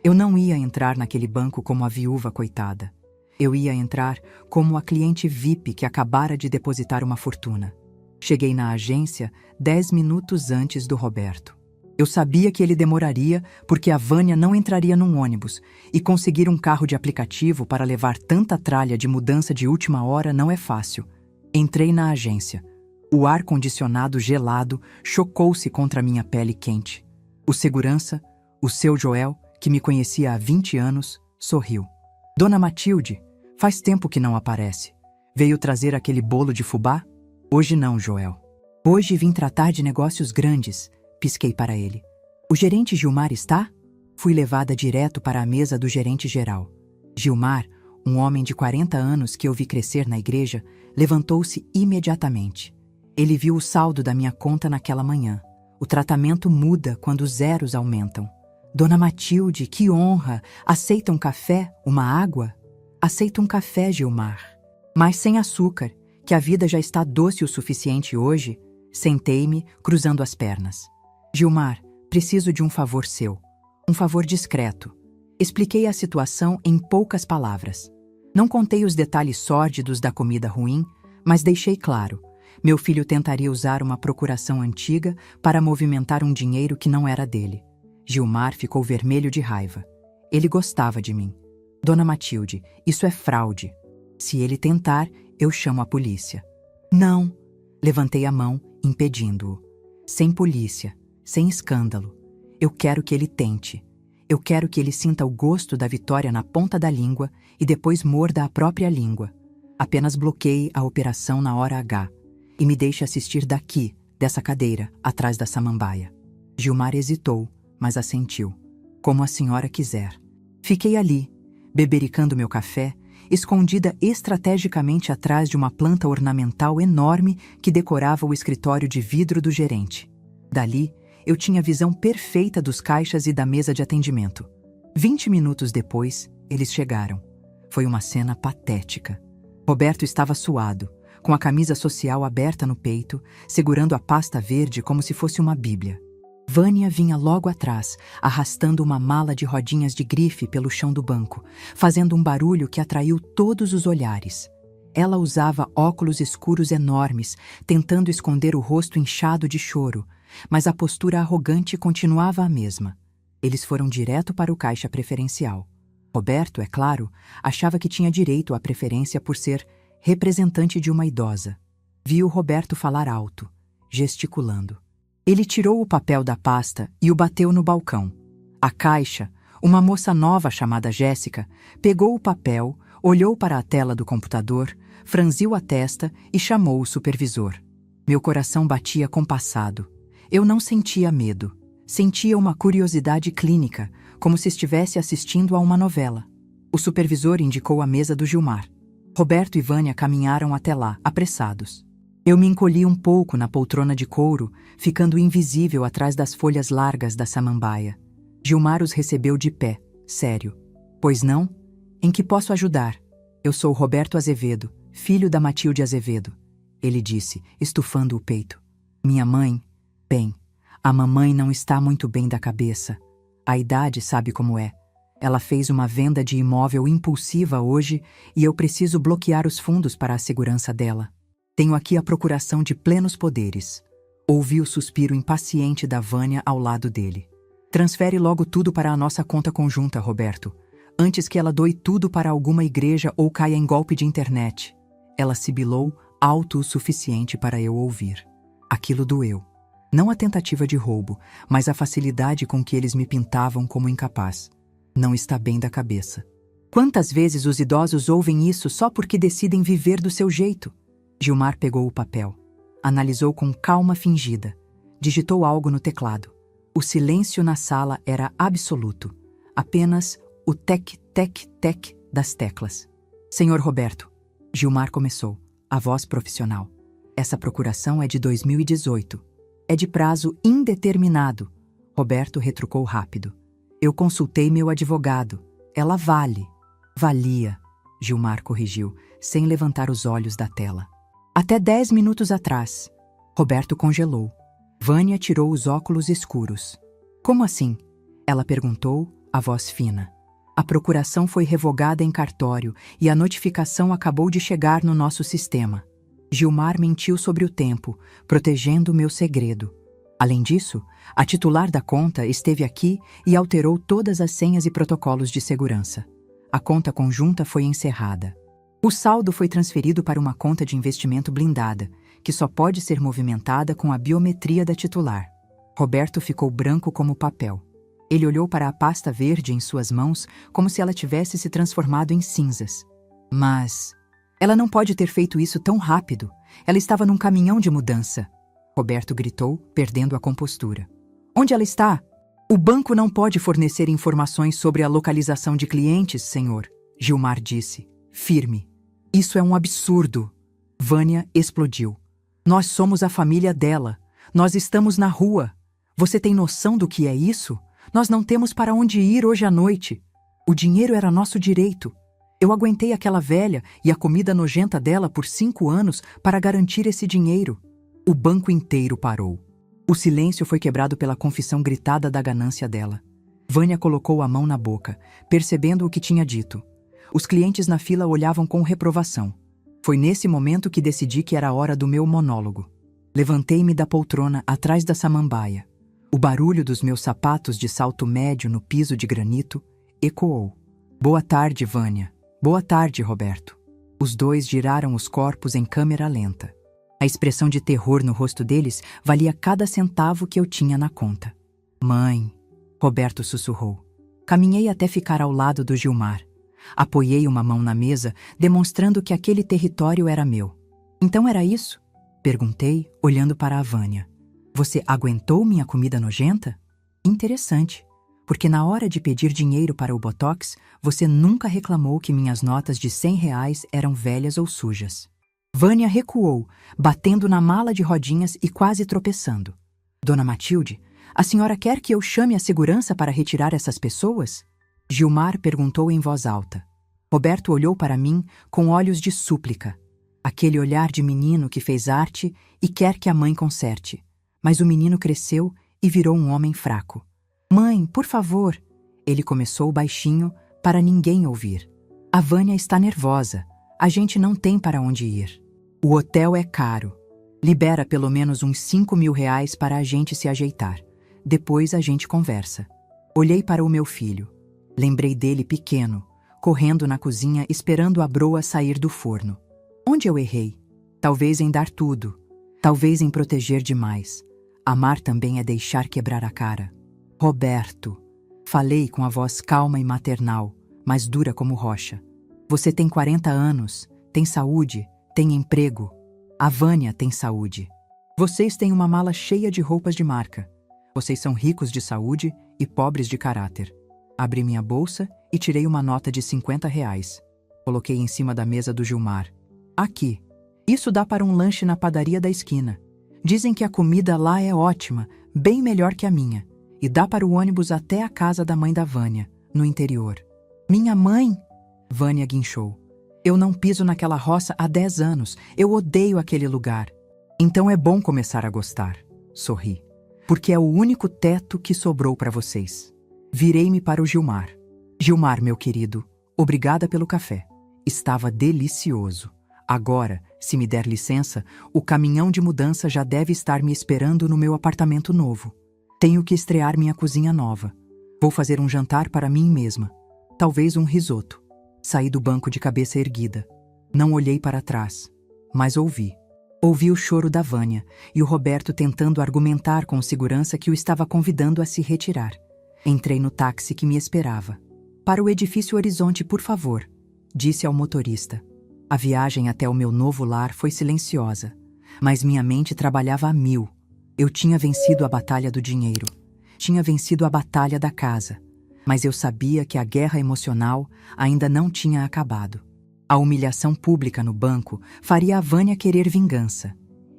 Eu não ia entrar naquele banco como a viúva coitada. Eu ia entrar como a cliente VIP que acabara de depositar uma fortuna. Cheguei na agência 10 minutos antes do Roberto. Eu sabia que ele demoraria porque a Vânia não entraria num ônibus e conseguir um carro de aplicativo para levar tanta tralha de mudança de última hora não é fácil. Entrei na agência. O ar-condicionado gelado chocou-se contra minha pele quente. O segurança, o seu Joel, que me conhecia há 20 anos, sorriu. Dona Matilde, faz tempo que não aparece. Veio trazer aquele bolo de fubá? Hoje não, Joel. Hoje vim tratar de negócios grandes, pisquei para ele. O gerente Gilmar está? Fui levada direto para a mesa do gerente geral. Gilmar, um homem de 40 anos que eu vi crescer na igreja, levantou-se imediatamente. Ele viu o saldo da minha conta naquela manhã. O tratamento muda quando os zeros aumentam. Dona Matilde, que honra! Aceita um café, uma água? Aceito um café, Gilmar. Mas sem açúcar, que a vida já está doce o suficiente hoje. Sentei-me, cruzando as pernas. Gilmar, preciso de um favor seu. Um favor discreto. Expliquei a situação em poucas palavras. Não contei os detalhes sórdidos da comida ruim, mas deixei claro. Meu filho tentaria usar uma procuração antiga para movimentar um dinheiro que não era dele. Gilmar ficou vermelho de raiva. Ele gostava de mim. Dona Matilde, isso é fraude. Se ele tentar, eu chamo a polícia. Não. Levantei a mão, impedindo-o. Sem polícia, sem escândalo. Eu quero que ele tente. Eu quero que ele sinta o gosto da vitória na ponta da língua e depois morda a própria língua. Apenas bloqueie a operação na hora H e me deixe assistir daqui, dessa cadeira, atrás da samambaia. Gilmar hesitou, mas assentiu. Como a senhora quiser. Fiquei ali, bebericando meu café, escondida estrategicamente atrás de uma planta ornamental enorme que decorava o escritório de vidro do gerente. Dali, eu tinha visão perfeita dos caixas e da mesa de atendimento. 20 minutos depois, eles chegaram. Foi uma cena patética. Roberto estava suado, com a camisa social aberta no peito, segurando a pasta verde como se fosse uma bíblia. Vânia vinha logo atrás, arrastando uma mala de rodinhas de grife pelo chão do banco, fazendo um barulho que atraiu todos os olhares. Ela usava óculos escuros enormes, tentando esconder o rosto inchado de choro, mas a postura arrogante continuava a mesma. Eles foram direto para o caixa preferencial. Roberto, é claro, achava que tinha direito à preferência por ser representante de uma idosa. Viu Roberto falar alto, gesticulando. Ele tirou o papel da pasta e o bateu no balcão. A caixa, uma moça nova chamada Jéssica, pegou o papel, olhou para a tela do computador, franziu a testa e chamou o supervisor. Meu coração batia compassado. Eu não sentia medo. Sentia uma curiosidade clínica, como se estivesse assistindo a uma novela. O supervisor indicou a mesa do Gilmar. Roberto e Vânia caminharam até lá, apressados. Eu me encolhi um pouco na poltrona de couro, ficando invisível atrás das folhas largas da samambaia. Gilmar os recebeu de pé, sério. Pois não? Em que posso ajudar? Eu sou Roberto Azevedo, filho da Matilde Azevedo, ele disse, estufando o peito. Minha mãe... Bem, a mamãe não está muito bem da cabeça. A idade sabe como é. Ela fez uma venda de imóvel impulsiva hoje e eu preciso bloquear os fundos para a segurança dela. Tenho aqui a procuração de plenos poderes. Ouvi o suspiro impaciente da Vânia ao lado dele. Transfere logo tudo para a nossa conta conjunta, Roberto, antes que ela doe tudo para alguma igreja ou caia em golpe de internet. Ela sibilou alto o suficiente para eu ouvir. Aquilo doeu. Não a tentativa de roubo, mas a facilidade com que eles me pintavam como incapaz. Não está bem da cabeça. Quantas vezes os idosos ouvem isso só porque decidem viver do seu jeito? Gilmar pegou o papel. Analisou com calma fingida. Digitou algo no teclado. O silêncio na sala era absoluto. Apenas o tec, tec, tec das teclas. Senhor Roberto, Gilmar começou, a voz profissional. Essa procuração é de 2018. É de prazo indeterminado. Roberto retrucou rápido. Eu consultei meu advogado. Ela vale. Valia, Gilmar corrigiu, sem levantar os olhos da tela. Até 10 minutos atrás. Roberto congelou. Vânia tirou os óculos escuros. Como assim? Ela perguntou, a voz fina. A procuração foi revogada em cartório e a notificação acabou de chegar no nosso sistema. Gilmar mentiu sobre o tempo, protegendo meu segredo. Além disso, a titular da conta esteve aqui e alterou todas as senhas e protocolos de segurança. A conta conjunta foi encerrada. O saldo foi transferido para uma conta de investimento blindada, que só pode ser movimentada com a biometria da titular. Roberto ficou branco como papel. Ele olhou para a pasta verde em suas mãos como se ela tivesse se transformado em cinzas. Mas ela não pode ter feito isso tão rápido. Ela estava num caminhão de mudança. Roberto gritou, perdendo a compostura. Onde ela está? O banco não pode fornecer informações sobre a localização de clientes, senhor, Gilmar disse, firme. Isso é um absurdo. Vânia explodiu. Nós somos a família dela. Nós estamos na rua. Você tem noção do que é isso? Nós não temos para onde ir hoje à noite. O dinheiro era nosso direito. Eu aguentei aquela velha e a comida nojenta dela por 5 anos para garantir esse dinheiro. O banco inteiro parou. O silêncio foi quebrado pela confissão gritada da ganância dela. Vânia colocou a mão na boca, percebendo o que tinha dito. Os clientes na fila olhavam com reprovação. Foi nesse momento que decidi que era a hora do meu monólogo. Levantei-me da poltrona atrás da samambaia. O barulho dos meus sapatos de salto médio no piso de granito ecoou. Boa tarde, Vânia. Boa tarde, Roberto. Os dois giraram os corpos em câmera lenta. A expressão de terror no rosto deles valia cada centavo que eu tinha na conta. Mãe, Roberto sussurrou. Caminhei até ficar ao lado do Gilmar. Apoiei uma mão na mesa, demonstrando que aquele território era meu. Então era isso? Perguntei, olhando para a Vânia. Você aguentou minha comida nojenta? Interessante, porque na hora de pedir dinheiro para o Botox, você nunca reclamou que minhas notas de R$ 100 eram velhas ou sujas. Vânia recuou, batendo na mala de rodinhas e quase tropeçando. Dona Matilde, a senhora quer que eu chame a segurança para retirar essas pessoas? Gilmar perguntou em voz alta. Roberto olhou para mim com olhos de súplica. Aquele olhar de menino que fez arte e quer que a mãe conserte. Mas o menino cresceu e virou um homem fraco. Mãe, por favor. Ele começou baixinho, para ninguém ouvir. A Vânia está nervosa. A gente não tem para onde ir. O hotel é caro. Libera pelo menos uns R$ 5.000 para a gente se ajeitar. Depois a gente conversa. Olhei para o meu filho. Lembrei dele pequeno, correndo na cozinha esperando a broa sair do forno. Onde eu errei? Talvez em dar tudo. Talvez em proteger demais. Amar também é deixar quebrar a cara. Roberto. Falei com a voz calma e maternal, mas dura como rocha. Você tem 40 anos, tem saúde, tem emprego. A Vânia tem saúde. Vocês têm uma mala cheia de roupas de marca. Vocês são ricos de saúde e pobres de caráter. Abri minha bolsa e tirei uma nota de R$ 50. Coloquei em cima da mesa do Gilmar. Aqui. Isso dá para um lanche na padaria da esquina. Dizem que a comida lá é ótima, bem melhor que a minha. E dá para o ônibus até a casa da mãe da Vânia, no interior. Minha mãe? Vânia guinchou. Eu não piso naquela roça há 10 anos. Eu odeio aquele lugar. Então é bom começar a gostar. Sorri. Porque é o único teto que sobrou para vocês. Virei-me para o Gilmar. Gilmar, meu querido, obrigada pelo café. Estava delicioso. Agora, se me der licença, o caminhão de mudança já deve estar me esperando no meu apartamento novo. Tenho que estrear minha cozinha nova. Vou fazer um jantar para mim mesma. Talvez um risoto. Saí do banco de cabeça erguida. Não olhei para trás, mas ouvi. Ouvi o choro da Vânia e o Roberto tentando argumentar com o segurança que o estava convidando a se retirar. Entrei no táxi que me esperava. "Para o edifício Horizonte, por favor", disse ao motorista. A viagem até o meu novo lar foi silenciosa, mas minha mente trabalhava a mil. Eu tinha vencido a batalha do dinheiro. Tinha vencido a batalha da casa. Mas eu sabia que a guerra emocional ainda não tinha acabado. A humilhação pública no banco faria a Vânia querer vingança.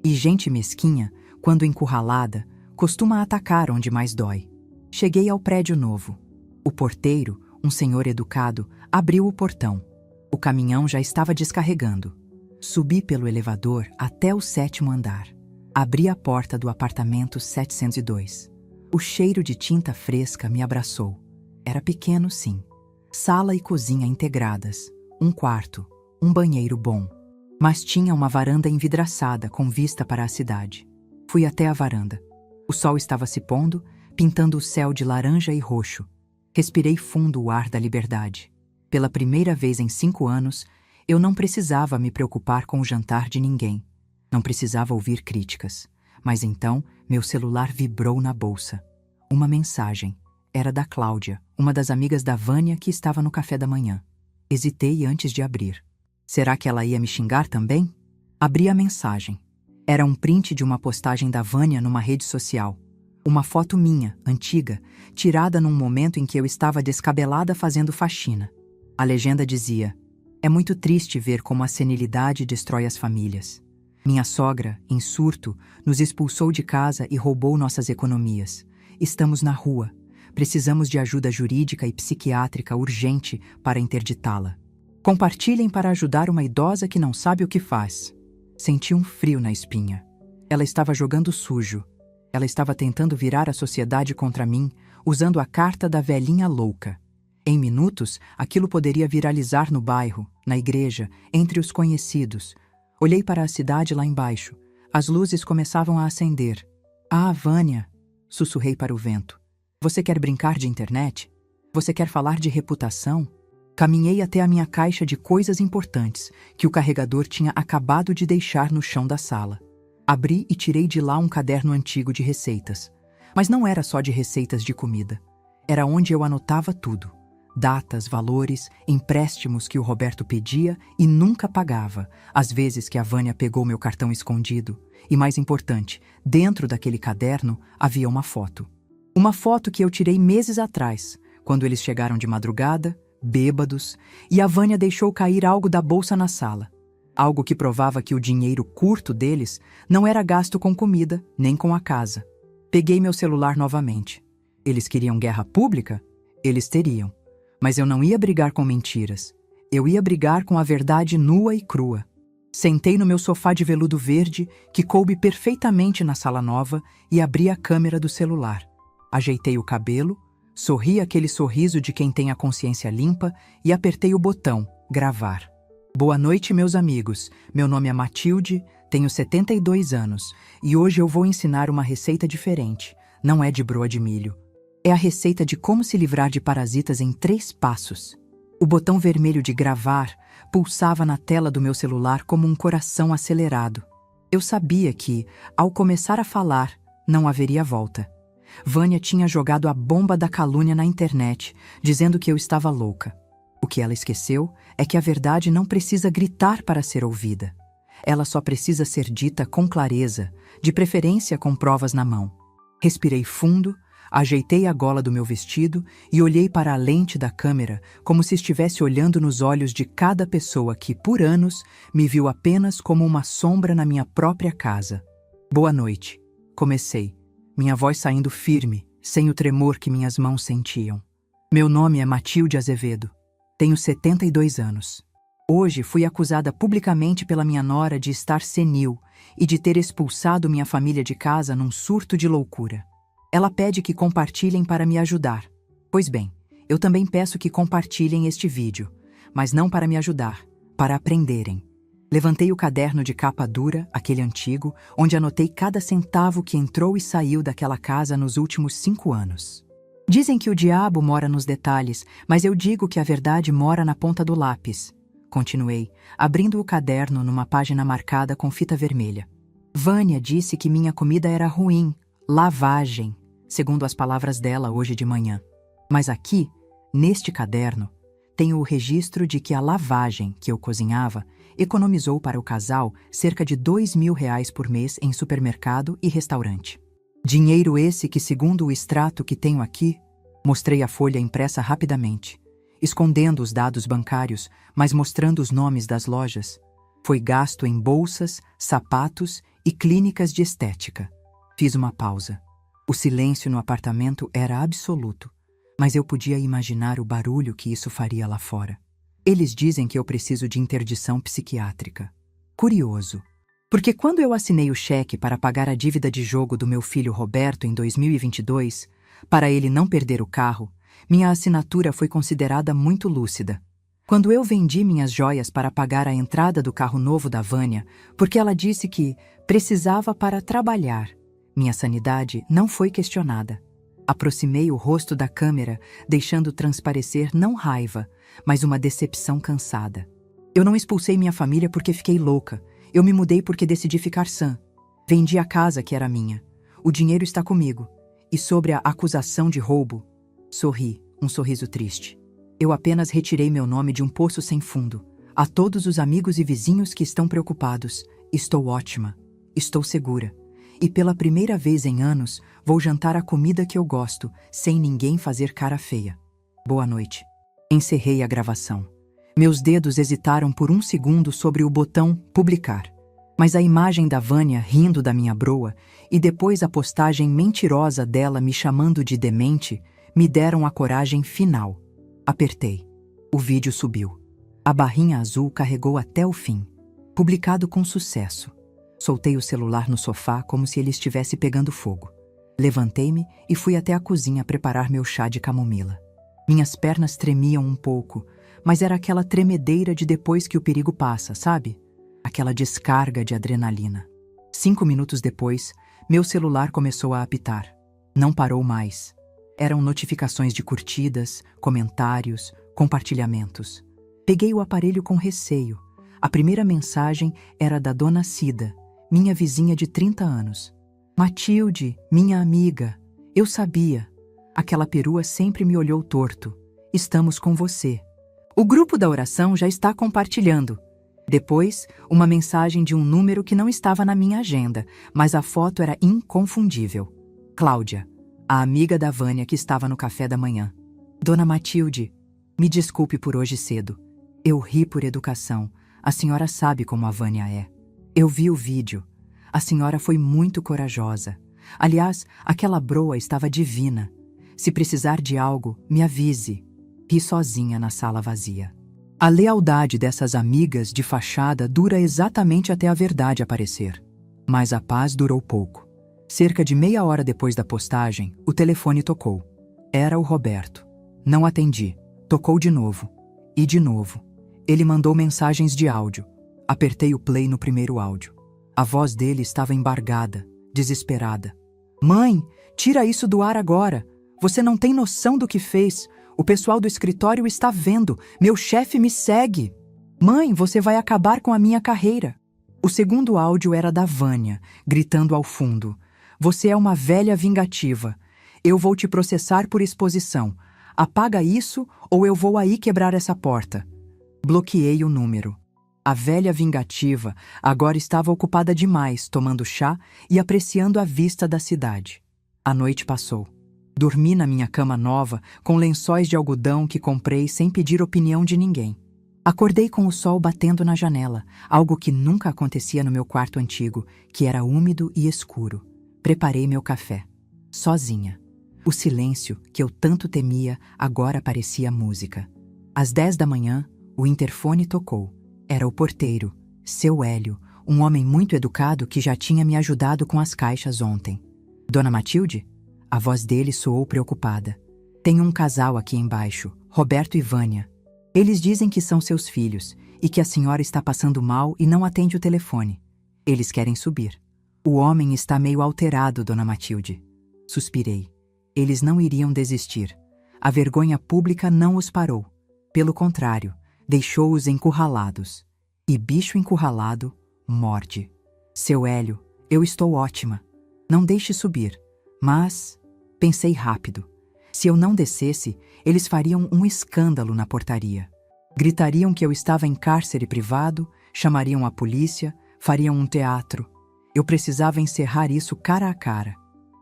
E gente mesquinha, quando encurralada, costuma atacar onde mais dói. Cheguei ao prédio novo. O porteiro, um senhor educado, abriu o portão. O caminhão já estava descarregando. Subi pelo elevador até o 7º andar. Abri a porta do apartamento 702. O cheiro de tinta fresca me abraçou. Era pequeno, sim. Sala e cozinha integradas. Um quarto, um banheiro bom. Mas tinha uma varanda envidraçada com vista para a cidade. Fui até a varanda. O sol estava se pondo, pintando o céu de laranja e roxo. Respirei fundo o ar da liberdade. Pela primeira vez em 5 anos, eu não precisava me preocupar com o jantar de ninguém. Não precisava ouvir críticas. Mas então, meu celular vibrou na bolsa. Uma mensagem. Era da Cláudia, uma das amigas da Vânia que estava no café da manhã. Hesitei antes de abrir. Será que ela ia me xingar também? Abri a mensagem. Era um print de uma postagem da Vânia numa rede social. Uma foto minha, antiga, tirada num momento em que eu estava descabelada fazendo faxina. A legenda dizia: "É muito triste ver como a senilidade destrói as famílias. Minha sogra, em surto, nos expulsou de casa e roubou nossas economias. Estamos na rua. Precisamos de ajuda jurídica e psiquiátrica urgente para interditá-la. Compartilhem para ajudar uma idosa que não sabe o que faz." Senti um frio na espinha. Ela estava jogando sujo. Ela estava tentando virar a sociedade contra mim, usando a carta da velhinha louca. Em minutos, aquilo poderia viralizar no bairro, na igreja, entre os conhecidos. Olhei para a cidade lá embaixo. As luzes começavam a acender. "Ah, Vânia", sussurrei para o vento. "Você quer brincar de internet? Você quer falar de reputação?" Caminhei até a minha caixa de coisas importantes, que o carregador tinha acabado de deixar no chão da sala. Abri e tirei de lá um caderno antigo de receitas. Mas não era só de receitas de comida. Era onde eu anotava tudo. Datas, valores, empréstimos que o Roberto pedia e nunca pagava, as vezes que a Vânia pegou meu cartão escondido. E mais importante, dentro daquele caderno havia uma foto. Uma foto que eu tirei meses atrás, quando eles chegaram de madrugada, bêbados, e a Vânia deixou cair algo da bolsa na sala. Algo que provava que o dinheiro curto deles não era gasto com comida, nem com a casa. Peguei meu celular novamente. Eles queriam guerra pública? Eles teriam. Mas eu não ia brigar com mentiras. Eu ia brigar com a verdade nua e crua. Sentei no meu sofá de veludo verde, que coube perfeitamente na sala nova, e abri a câmera do celular. Ajeitei o cabelo, sorri aquele sorriso de quem tem a consciência limpa e apertei o botão, gravar. "Boa noite, meus amigos. Meu nome é Matilde, tenho 72 anos e hoje eu vou ensinar uma receita diferente. Não é de broa de milho. É a receita de como se livrar de parasitas em 3 passos. O botão vermelho de gravar pulsava na tela do meu celular como um coração acelerado. Eu sabia que, ao começar a falar, não haveria volta. Vânia tinha jogado a bomba da calúnia na internet, dizendo que eu estava louca. O que ela esqueceu é que a verdade não precisa gritar para ser ouvida. Ela só precisa ser dita com clareza, de preferência com provas na mão. Respirei fundo, ajeitei a gola do meu vestido e olhei para a lente da câmera como se estivesse olhando nos olhos de cada pessoa que, por anos, me viu apenas como uma sombra na minha própria casa. "Boa noite", comecei, minha voz saindo firme, sem o tremor que minhas mãos sentiam. "Meu nome é Matilde Azevedo. Tenho 72 anos. Hoje fui acusada publicamente pela minha nora de estar senil e de ter expulsado minha família de casa num surto de loucura. Ela pede que compartilhem para me ajudar. Pois bem, eu também peço que compartilhem este vídeo, mas não para me ajudar, para aprenderem." Levantei o caderno de capa dura, aquele antigo, onde anotei cada centavo que entrou e saiu daquela casa nos últimos 5 anos. Dizem que o diabo mora nos detalhes, mas eu digo que a verdade mora na ponta do lápis. Continuei, abrindo o caderno numa página marcada com fita vermelha. Vânia disse que minha comida era ruim, lavagem, segundo as palavras dela hoje de manhã. Mas aqui, neste caderno, tenho o registro de que a lavagem que eu cozinhava economizou para o casal cerca de R$ 2.000 por mês em supermercado e restaurante. Dinheiro esse que, segundo o extrato que tenho aqui, mostrei a folha impressa rapidamente, escondendo os dados bancários, mas mostrando os nomes das lojas, foi gasto em bolsas, sapatos e clínicas de estética. Fiz uma pausa. O silêncio no apartamento era absoluto, mas eu podia imaginar o barulho que isso faria lá fora. Eles dizem que eu preciso de interdição psiquiátrica. Curioso, porque quando eu assinei o cheque para pagar a dívida de jogo do meu filho Roberto em 2022, para ele não perder o carro, minha assinatura foi considerada muito lúcida. Quando eu vendi minhas joias para pagar a entrada do carro novo da Vânia, porque ela disse que precisava para trabalhar, minha sanidade não foi questionada. Aproximei o rosto da câmera, deixando transparecer não raiva, mas uma decepção cansada. Eu não expulsei minha família porque fiquei louca. Eu me mudei porque decidi ficar sã. Vendi a casa que era minha. O dinheiro está comigo. E sobre a acusação de roubo, sorri, um sorriso triste. Eu apenas retirei meu nome de um poço sem fundo. A todos os amigos e vizinhos que estão preocupados, estou ótima. Estou segura. E pela primeira vez em anos, vou jantar a comida que eu gosto, sem ninguém fazer cara feia. Boa noite. Encerrei a gravação. Meus dedos hesitaram por um segundo sobre o botão publicar. Mas a imagem da Vânia rindo da minha broa e depois a postagem mentirosa dela me chamando de demente me deram a coragem final. Apertei. O vídeo subiu. A barrinha azul carregou até o fim. Publicado com sucesso. Soltei o celular no sofá como se ele estivesse pegando fogo. Levantei-me e fui até a cozinha preparar meu chá de camomila. Minhas pernas tremiam um pouco, mas era aquela tremedeira de depois que o perigo passa, sabe? Aquela descarga de adrenalina. 5 minutos depois, meu celular começou a apitar. Não parou mais. Eram notificações de curtidas, comentários, compartilhamentos. Peguei o aparelho com receio. A primeira mensagem era da Dona Cida, minha vizinha de 30 anos. Matilde, minha amiga, eu sabia. Aquela perua sempre me olhou torto. Estamos com você. O grupo da oração já está compartilhando. Depois, uma mensagem de um número que não estava na minha agenda, mas a foto era inconfundível. Cláudia, a amiga da Vânia que estava no café da manhã. Dona Matilde, me desculpe por hoje cedo. Eu ri por educação. A senhora sabe como a Vânia é. Eu vi o vídeo. A senhora foi muito corajosa. Aliás, aquela broa estava divina. Se precisar de algo, me avise. Ri sozinha na sala vazia. A lealdade dessas amigas de fachada dura exatamente até a verdade aparecer. Mas a paz durou pouco. Cerca de meia hora depois da postagem, o telefone tocou. Era o Roberto. Não atendi. Tocou de novo. E de novo. Ele mandou mensagens de áudio. Apertei o play no primeiro áudio. A voz dele estava embargada, desesperada. Mãe, tira isso do ar agora. Você não tem noção do que fez. O pessoal do escritório está vendo. Meu chefe me segue. Mãe, você vai acabar com a minha carreira. O segundo áudio era da Vânia, gritando ao fundo. Você é uma velha vingativa. Eu vou te processar por exposição. Apaga isso ou eu vou aí quebrar essa porta. Bloqueei o número. A velha vingativa agora estava ocupada demais, tomando chá e apreciando a vista da cidade. A noite passou. Dormi na minha cama nova, com lençóis de algodão que comprei sem pedir opinião de ninguém. Acordei com o sol batendo na janela, algo que nunca acontecia no meu quarto antigo, que era úmido e escuro. Preparei meu café. Sozinha. O silêncio, que eu tanto temia, agora parecia música. Às 10 da manhã, o interfone tocou. Era o porteiro, seu Hélio, um homem muito educado que já tinha me ajudado com as caixas ontem. Dona Matilde? A voz dele soou preocupada. Tem um casal aqui embaixo, Roberto e Vânia. Eles dizem que são seus filhos e que a senhora está passando mal e não atende o telefone. Eles querem subir. O homem está meio alterado, Dona Matilde. Suspirei. Eles não iriam desistir. A vergonha pública não os parou. Pelo contrário, Deixou-os encurralados. E bicho encurralado morde. Seu Hélio, eu estou ótima. Não deixe subir. Mas, pensei rápido. Se eu não descesse, eles fariam um escândalo na portaria. Gritariam que eu estava em cárcere privado, chamariam a polícia, fariam um teatro. Eu precisava encerrar isso cara a cara,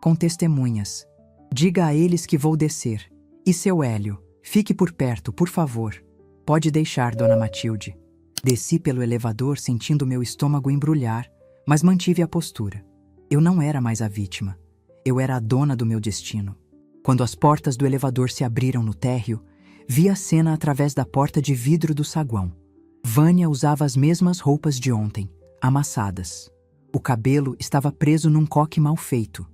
com testemunhas. Diga a eles que vou descer. E seu Hélio, fique por perto, por favor. Pode deixar, dona Matilde. Desci pelo elevador sentindo meu estômago embrulhar, mas mantive a postura. Eu não era mais a vítima. Eu era a dona do meu destino. Quando as portas do elevador se abriram no térreo, vi a cena através da porta de vidro do saguão. Vânia usava as mesmas roupas de ontem, amassadas. O cabelo estava preso num coque mal feito.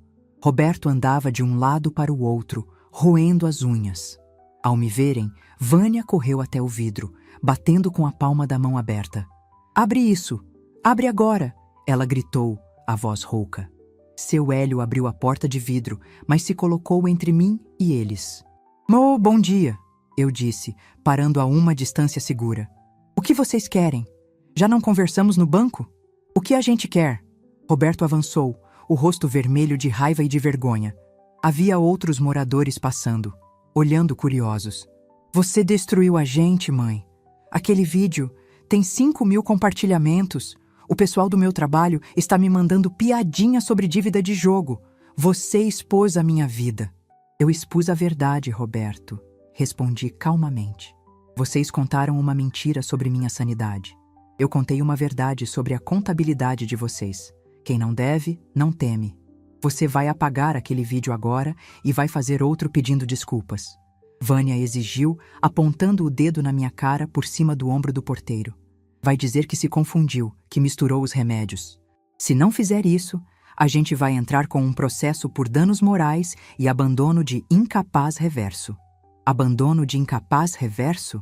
Roberto andava de um lado para o outro, roendo as unhas. Ao me verem, Vânia correu até o vidro, batendo com a palma da mão aberta. "Abre isso! Abre agora!" Ela gritou, a voz rouca. Seu Hélio abriu a porta de vidro, mas se colocou entre mim e eles. Bom dia!" eu disse, parando a uma distância segura. "O que vocês querem? Já não conversamos no banco? O que a gente quer?" Roberto avançou, o rosto vermelho de raiva e de vergonha. Havia outros moradores passando, olhando curiosos. "Você destruiu a gente, mãe. Aquele vídeo tem 5.000 compartilhamentos. O pessoal do meu trabalho está me mandando piadinha sobre dívida de jogo. Você expôs a minha vida." "Eu expus a verdade, Roberto", respondi calmamente. "Vocês contaram uma mentira sobre minha sanidade. Eu contei uma verdade sobre a contabilidade de vocês. Quem não deve, não teme. Você vai apagar aquele vídeo agora e vai fazer outro pedindo desculpas." Vânia exigiu, apontando o dedo na minha cara por cima do ombro do porteiro. "Vai dizer que se confundiu, que misturou os remédios. Se não fizer isso, a gente vai entrar com um processo por danos morais e abandono de incapaz reverso." "Abandono de incapaz reverso?"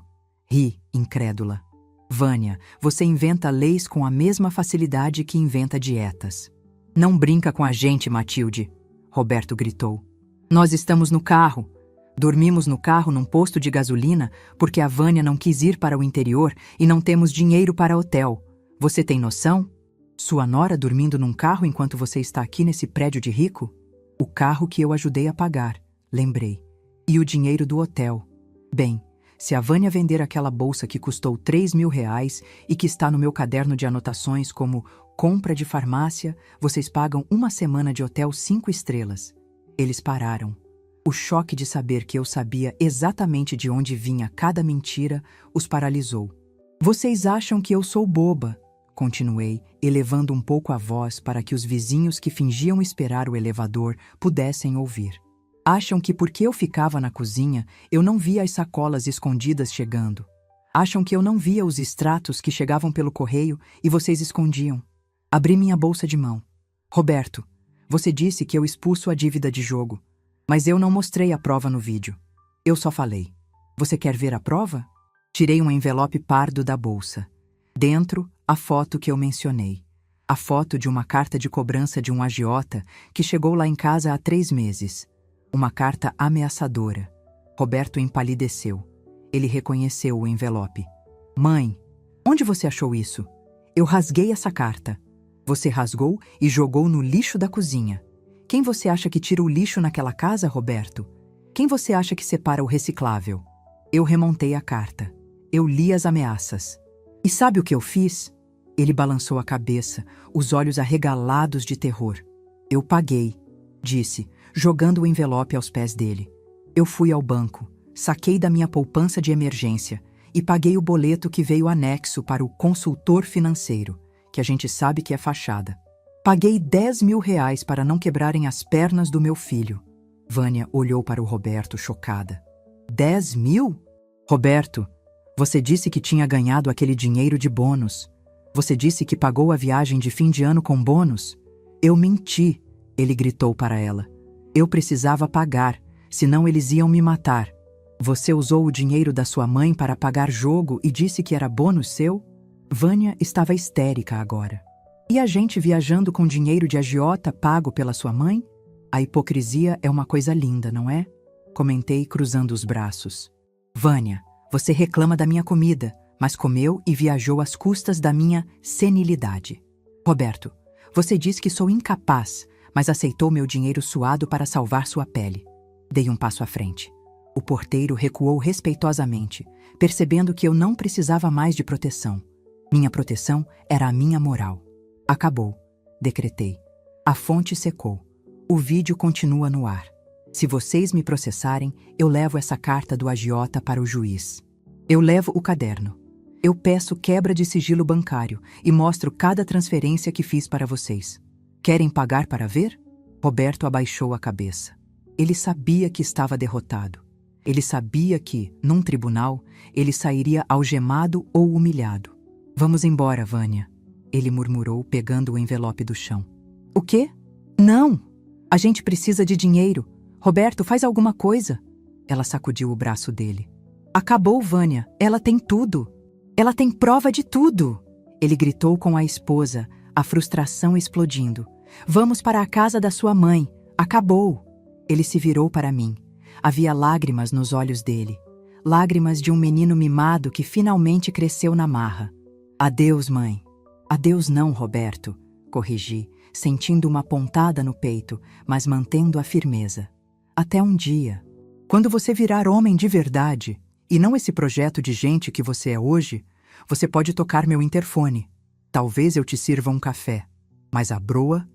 Ri, incrédula. "Vânia, você inventa leis com a mesma facilidade que inventa dietas." "Não brinca com a gente, Matilde", Roberto gritou. "Nós estamos no carro. Dormimos no carro num posto de gasolina porque a Vânia não quis ir para o interior e não temos dinheiro para hotel. Você tem noção? Sua nora dormindo num carro enquanto você está aqui nesse prédio de rico? O carro que eu ajudei a pagar, lembrei. E o dinheiro do hotel. Bem, se a Vânia vender aquela bolsa que custou R$3.000 e que está no meu caderno de anotações como compra de farmácia, vocês pagam uma semana de hotel 5 estrelas. Eles pararam. O choque de saber que eu sabia exatamente de onde vinha cada mentira os paralisou. "Vocês acham que eu sou boba", continuei, elevando um pouco a voz para que os vizinhos que fingiam esperar o elevador pudessem ouvir. "Acham que porque eu ficava na cozinha, eu não via as sacolas escondidas chegando. Acham que eu não via os extratos que chegavam pelo correio e vocês escondiam. Abri minha bolsa de mão. Roberto, você disse que eu expulso a dívida de jogo. Mas eu não mostrei a prova no vídeo. Eu só falei. Você quer ver a prova?" Tirei um envelope pardo da bolsa. Dentro, a foto que eu mencionei. A foto de uma carta de cobrança de um agiota que chegou lá em casa há 3 meses. Uma carta ameaçadora. Roberto empalideceu. Ele reconheceu o envelope. "Mãe, onde você achou isso? Eu rasguei essa carta." "Você rasgou e jogou no lixo da cozinha. Quem você acha que tira o lixo naquela casa, Roberto? Quem você acha que separa o reciclável?" Eu remontei a carta. Eu li as ameaças. "E sabe o que eu fiz?" Ele balançou a cabeça, os olhos arregalados de terror. "Eu paguei", disse, jogando o envelope aos pés dele. "Eu fui ao banco, saquei da minha poupança de emergência e paguei o boleto que veio anexo para o consultor financeiro, que a gente sabe que é fachada. Paguei R$10.000 para não quebrarem as pernas do meu filho." Vânia olhou para o Roberto chocada. 10.000? "Roberto, você disse que tinha ganhado aquele dinheiro de bônus. Você disse que pagou a viagem de fim de ano com bônus." "Eu menti", ele gritou para ela. "Eu precisava pagar, senão eles iam me matar." "Você usou o dinheiro da sua mãe para pagar jogo e disse que era bônus seu?" Vânia estava histérica agora. "E a gente viajando com dinheiro de agiota pago pela sua mãe? A hipocrisia é uma coisa linda, não é?" Comentei cruzando os braços. "Vânia, você reclama da minha comida, mas comeu e viajou às custas da minha senilidade. Roberto, você diz que sou incapaz, mas aceitou meu dinheiro suado para salvar sua pele. Dei um passo à frente. O porteiro recuou respeitosamente, percebendo que eu não precisava mais de proteção. Minha proteção era a minha moral. Acabou, decretei. A fonte secou. O vídeo continua no ar. Se vocês me processarem, eu levo essa carta do agiota para o juiz. Eu levo o caderno. Eu peço quebra de sigilo bancário e mostro cada transferência que fiz para vocês. Querem pagar para ver? Roberto abaixou a cabeça. Ele sabia que estava derrotado. Ele sabia que, num tribunal, ele sairia algemado ou humilhado. Vamos embora, Vânia, ele murmurou, pegando o envelope do chão. O quê? Não! A gente precisa de dinheiro. Roberto, faz alguma coisa. Ela sacudiu o braço dele. Acabou, Vânia. Ela tem tudo. Ela tem prova de tudo. Ele gritou com a esposa, a frustração explodindo. Vamos para a casa da sua mãe. Acabou. Ele se virou para mim. Havia lágrimas nos olhos dele. Lágrimas de um menino mimado que finalmente cresceu na marra. Adeus, mãe. Adeus não, Roberto, corrigi, sentindo uma pontada no peito, mas mantendo a firmeza. Até um dia. Quando você virar homem de verdade, e não esse projeto de gente que você é hoje, você pode tocar meu interfone. Talvez eu te sirva um café. Mas a broa?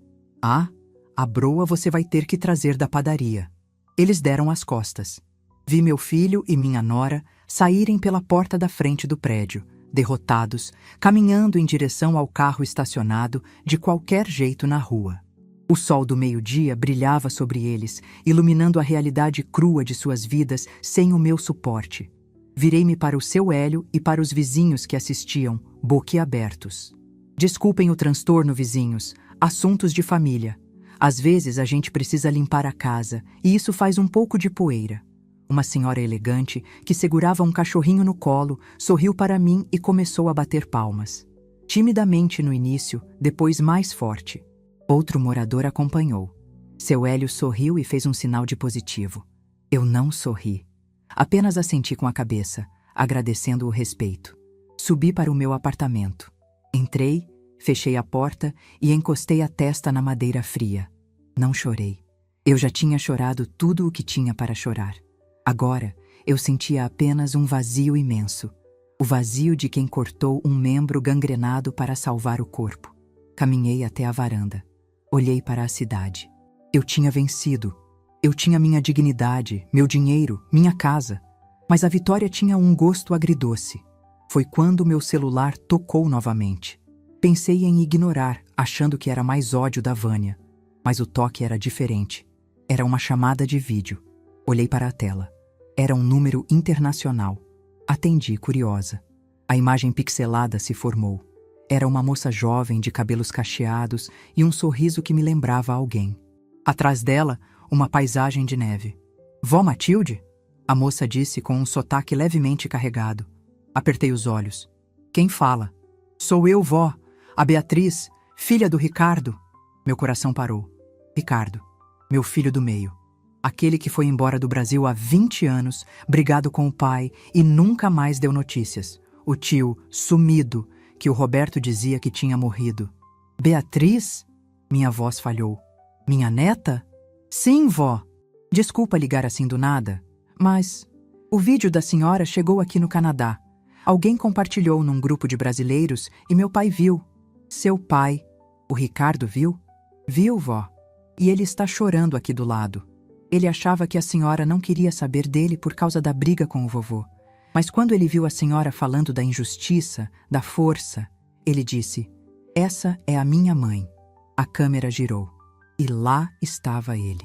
A broa você vai ter que trazer da padaria. Eles deram as costas. Vi meu filho e minha nora saírem pela porta da frente do prédio, derrotados, caminhando em direção ao carro estacionado de qualquer jeito na rua. O sol do meio-dia brilhava sobre eles, iluminando a realidade crua de suas vidas sem o meu suporte. Virei-me para o seu Hélio e para os vizinhos que assistiam, boquiabertos. Desculpem o transtorno, vizinhos. Assuntos de família. Às vezes a gente precisa limpar a casa, e isso faz um pouco de poeira. Uma senhora elegante, que segurava um cachorrinho no colo, sorriu para mim e começou a bater palmas. Timidamente no início, depois mais forte. Outro morador acompanhou. Seu Hélio sorriu e fez um sinal de positivo. Eu não sorri. Apenas assenti com a cabeça, agradecendo o respeito. Subi para o meu apartamento. Entrei, fechei a porta e encostei a testa na madeira fria. Não chorei. Eu já tinha chorado tudo o que tinha para chorar. Agora, eu sentia apenas um vazio imenso. O vazio de quem cortou um membro gangrenado para salvar o corpo. Caminhei até a varanda. Olhei para a cidade. Eu tinha vencido. Eu tinha minha dignidade, meu dinheiro, minha casa. Mas a vitória tinha um gosto agridoce. Foi quando meu celular tocou novamente. Pensei em ignorar, achando que era mais ódio da Vânia. Mas o toque era diferente. Era uma chamada de vídeo. Olhei para a tela. Era um número internacional. Atendi, curiosa. A imagem pixelada se formou. Era uma moça jovem de cabelos cacheados e um sorriso que me lembrava alguém. Atrás dela, uma paisagem de neve. Vó Matilde? A moça disse com um sotaque levemente carregado. Apertei os olhos. Quem fala? Sou eu, vó. A Beatriz, filha do Ricardo. Meu coração parou. Ricardo, meu filho do meio. Aquele que foi embora do Brasil há 20 anos, brigado com o pai e nunca mais deu notícias. O tio, sumido, que o Roberto dizia que tinha morrido. Beatriz? Minha voz falhou. Minha neta? Sim, vó. Desculpa ligar assim do nada, mas o vídeo da senhora chegou aqui no Canadá. Alguém compartilhou num grupo de brasileiros e meu pai viu. Seu pai, o Ricardo, viu? Viu, vó. E ele está chorando aqui do lado. Ele achava que a senhora não queria saber dele por causa da briga com o vovô. Mas quando ele viu a senhora falando da injustiça, da força, ele disse: essa é a minha mãe. A câmera girou. E lá estava ele.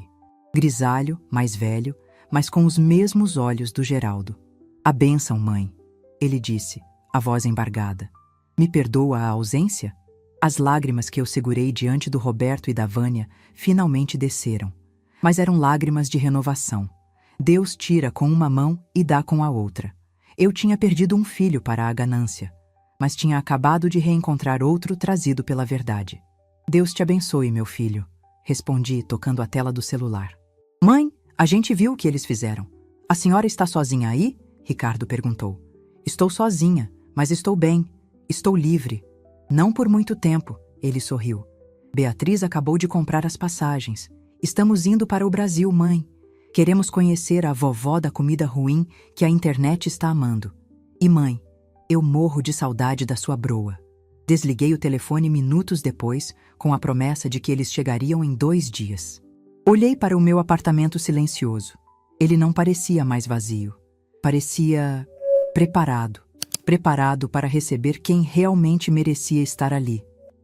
Grisalho, mais velho, mas com os mesmos olhos do Geraldo. A bênção, mãe, ele disse, a voz embargada. Me perdoa a ausência? As lágrimas que eu segurei diante do Roberto e da Vânia finalmente desceram. Mas eram lágrimas de renovação. Deus tira com uma mão e dá com a outra. Eu tinha perdido um filho para a ganância, mas tinha acabado de reencontrar outro trazido pela verdade. Deus te abençoe, meu filho, respondi, tocando a tela do celular. Mãe, a gente viu o que eles fizeram. A senhora está sozinha aí? Ricardo perguntou. Estou sozinha, Mas estou bem, estou livre. Não por muito tempo, ele sorriu. Beatriz acabou de comprar as passagens. Estamos indo para o Brasil, mãe. Queremos conhecer a vovó da comida ruim que a internet está amando. E mãe, eu morro de saudade da sua broa. Desliguei o telefone minutos depois, com a promessa de que eles chegariam em 2 dias. Olhei para o meu apartamento silencioso. Ele não parecia mais vazio. Parecia preparado. Preparado para receber quem realmente merecia estar ali.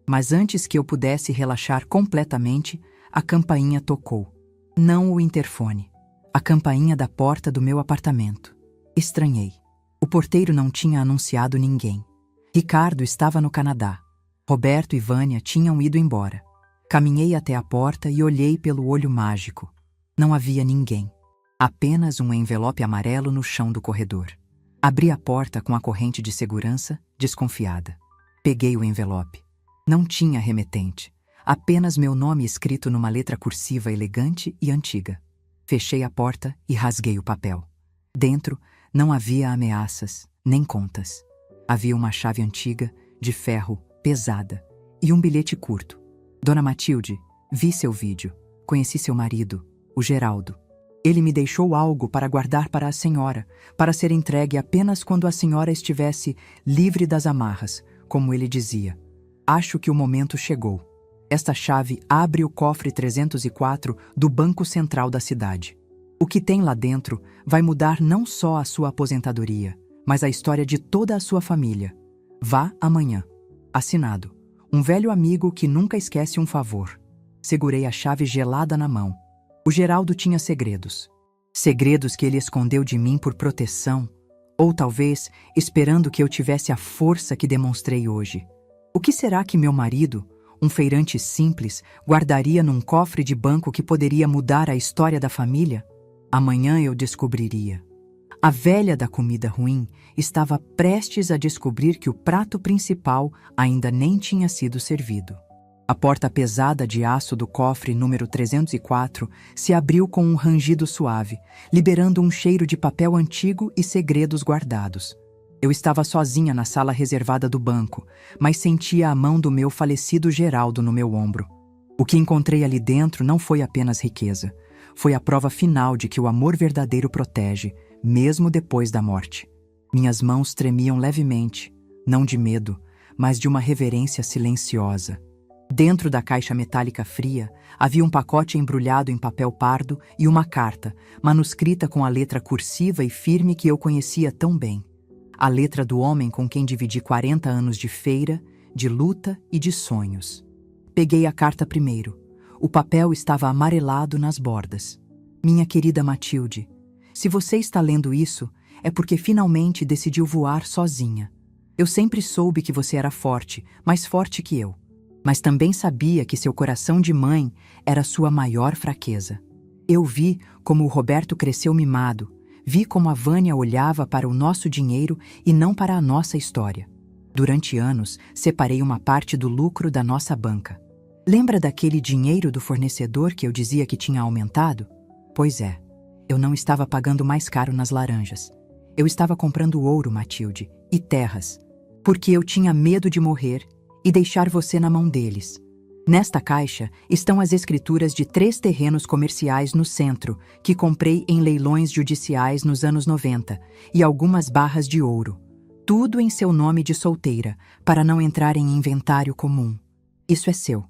Mas antes que eu pudesse relaxar completamente, a campainha tocou. Não o interfone. A campainha da porta do meu apartamento. Estranhei. O porteiro não tinha anunciado ninguém. Ricardo estava no Canadá. Roberto e Vânia tinham ido embora. Caminhei até a porta e olhei pelo olho mágico. Não havia ninguém. Apenas um envelope amarelo no chão do corredor. Abri a porta com a corrente de segurança, desconfiada. Peguei o envelope. Não tinha remetente. Apenas meu nome escrito numa letra cursiva elegante e antiga. Fechei a porta e rasguei o papel. Dentro não havia ameaças, nem contas. Havia uma chave antiga, de ferro, pesada, e um bilhete curto. Dona Matilde, vi seu vídeo. Conheci seu marido, o Geraldo. Ele me deixou algo para guardar para a senhora, para ser entregue apenas quando a senhora estivesse livre das amarras, como ele dizia. Acho que o momento chegou. Esta chave abre o cofre 304 do Banco Central da cidade. O que tem lá dentro vai mudar não só a sua aposentadoria, mas a história de toda a sua família. Vá amanhã. Assinado. Um velho amigo que nunca esquece um favor. Segurei a chave gelada na mão. O Geraldo tinha segredos. Segredos que ele escondeu de mim por proteção, ou talvez esperando que eu tivesse a força que demonstrei hoje. O que será que meu marido, um feirante simples, guardaria num cofre de banco que poderia mudar a história da família? Amanhã eu descobriria. A velha da comida ruim estava prestes a descobrir que o prato principal ainda nem tinha sido servido. A porta pesada de aço do cofre número 304 se abriu com um rangido suave, liberando um cheiro de papel antigo e segredos guardados. Eu estava sozinha na sala reservada do banco, mas sentia a mão do meu falecido Geraldo no meu ombro. O que encontrei ali dentro não foi apenas riqueza. Foi a prova final de que o amor verdadeiro protege, mesmo depois da morte. Minhas mãos tremiam levemente, não de medo, mas de uma reverência silenciosa. Dentro da caixa metálica fria, havia um pacote embrulhado em papel pardo e uma carta, manuscrita com a letra cursiva e firme que eu conhecia tão bem. A letra do homem com quem dividi 40 anos de feira, de luta e de sonhos. Peguei a carta primeiro. O papel estava amarelado nas bordas. Minha querida Matilde, se você está lendo isso, é porque finalmente decidiu voar sozinha. Eu sempre soube que você era forte, mais forte que eu. Mas também sabia que seu coração de mãe era sua maior fraqueza. Eu vi como o Roberto cresceu mimado, vi como a Vânia olhava para o nosso dinheiro e não para a nossa história. Durante anos, separei uma parte do lucro da nossa banca. Lembra daquele dinheiro do fornecedor que eu dizia que tinha aumentado? Pois é, eu não estava pagando mais caro nas laranjas. Eu estava comprando ouro, Matilde, e terras, porque eu tinha medo de morrer e deixar você na mão deles. Nesta caixa estão as escrituras de 3 terrenos comerciais no centro, que comprei em leilões judiciais nos anos 90, e algumas barras de ouro. Tudo em seu nome de solteira, para não entrar em inventário comum. Isso é seu.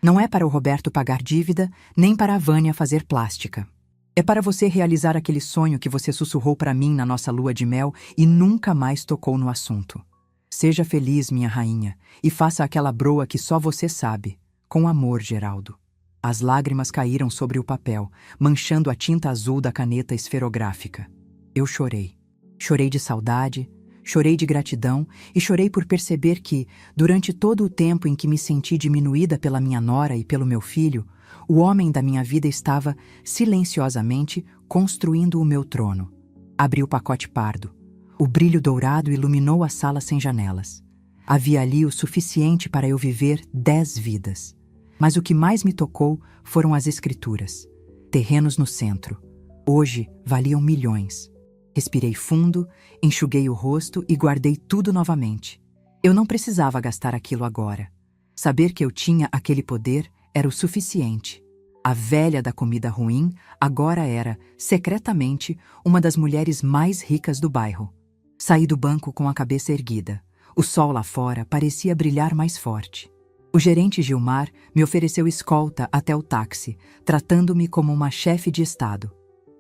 Não é para o Roberto pagar dívida, nem para a Vânia fazer plástica. É para você realizar aquele sonho que você sussurrou para mim na nossa lua de mel e nunca mais tocou no assunto. Seja feliz, minha rainha, e faça aquela broa que só você sabe. Com amor, Geraldo. As lágrimas caíram sobre o papel, manchando a tinta azul da caneta esferográfica. Eu chorei. Chorei de saudade, chorei de gratidão e chorei por perceber que, durante todo o tempo em que me senti diminuída pela minha nora e pelo meu filho, o homem da minha vida estava, silenciosamente, construindo o meu trono. Abri o pacote pardo. O brilho dourado iluminou a sala sem janelas. Havia ali o suficiente para eu viver 10 vidas. Mas o que mais me tocou foram as escrituras. Terrenos no centro. Hoje valiam milhões. Respirei fundo, enxuguei o rosto e guardei tudo novamente. Eu não precisava gastar aquilo agora. Saber que eu tinha aquele poder era o suficiente. A velha da comida ruim agora era, secretamente, uma das mulheres mais ricas do bairro. Saí do banco com a cabeça erguida. O sol lá fora parecia brilhar mais forte. O gerente Gilmar me ofereceu escolta até o táxi, tratando-me como uma chefe de estado.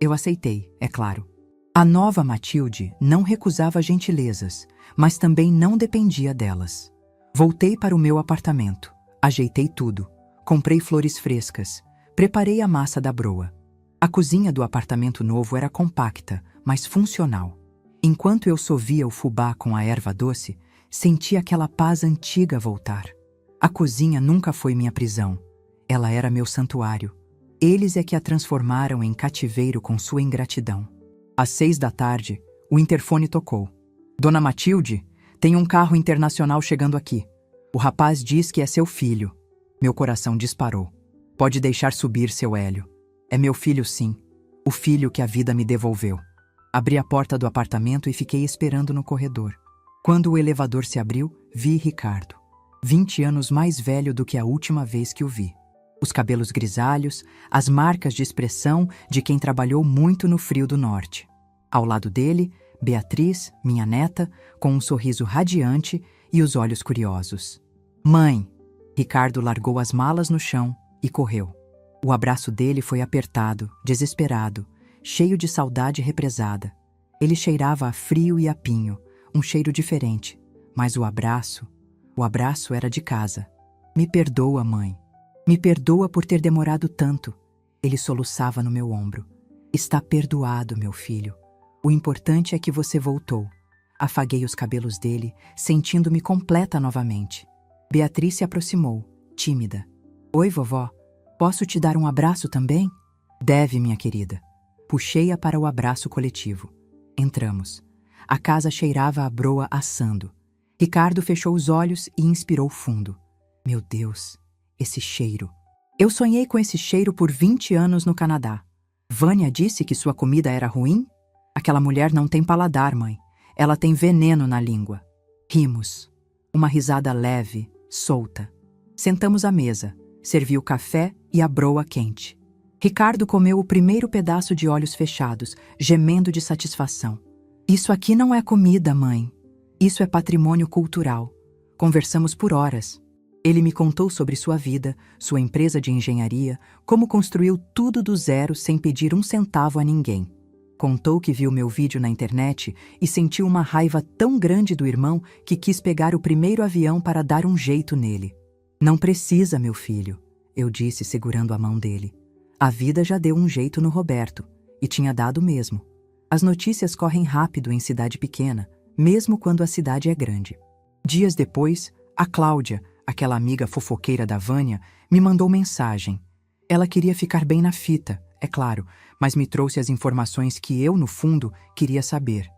Eu aceitei, é claro. A nova Matilde não recusava gentilezas, mas também não dependia delas. Voltei para o meu apartamento, ajeitei tudo, comprei flores frescas, preparei a massa da broa. A cozinha do apartamento novo era compacta, mas funcional. Enquanto eu sovia o fubá com a erva doce, senti aquela paz antiga voltar. A cozinha nunca foi minha prisão. Ela era meu santuário. Eles é que a transformaram em cativeiro com sua ingratidão. Às 6 da tarde, o interfone tocou. Dona Matilde, tem um carro internacional chegando aqui. O rapaz diz que é seu filho. Meu coração disparou. Pode deixar subir, seu Hélio. É meu filho, sim. O filho que a vida me devolveu. Abri a porta do apartamento e fiquei esperando no corredor. Quando o elevador se abriu, vi Ricardo. 20 anos mais velho do que a última vez que o vi. Os cabelos grisalhos, as marcas de expressão de quem trabalhou muito no frio do norte. Ao lado dele, Beatriz, minha neta, com um sorriso radiante e os olhos curiosos. Mãe! Ricardo largou as malas no chão e correu. O abraço dele foi apertado, desesperado, cheio de saudade represada. Ele cheirava a frio e a pinho, um cheiro diferente, mas o abraço era de casa. Me perdoa, mãe. Me perdoa por ter demorado tanto. Ele soluçava no meu ombro. Está perdoado, meu filho. O importante é que você voltou. Afaguei os cabelos dele, sentindo-me completa novamente. Beatriz se aproximou, tímida. Oi, vovó. Posso te dar um abraço também? Deve, minha querida. Puxei-a para o abraço coletivo. Entramos. A casa cheirava a broa assando. Ricardo fechou os olhos e inspirou fundo. Meu Deus! Esse cheiro. Eu sonhei com esse cheiro por 20 anos no Canadá. Vânia disse que sua comida era ruim? Aquela mulher não tem paladar, mãe. Ela tem veneno na língua. Rimos. Uma risada leve, solta. Sentamos à mesa. Servi o café e a broa quente. Ricardo comeu o primeiro pedaço de olhos fechados, gemendo de satisfação. Isso aqui não é comida, mãe. Isso é patrimônio cultural. Conversamos por horas. Ele me contou sobre sua vida, sua empresa de engenharia, como construiu tudo do zero sem pedir um centavo a ninguém. Contou que viu meu vídeo na internet e sentiu uma raiva tão grande do irmão que quis pegar o primeiro avião para dar um jeito nele. Não precisa, meu filho, eu disse segurando a mão dele. A vida já deu um jeito no Roberto, e tinha dado mesmo. As notícias correm rápido em cidade pequena, mesmo quando a cidade é grande. Dias depois, a Cláudia, aquela amiga fofoqueira da Vânia, me mandou mensagem. Ela queria ficar bem na fita, é claro, mas me trouxe as informações que eu, no fundo, queria saber.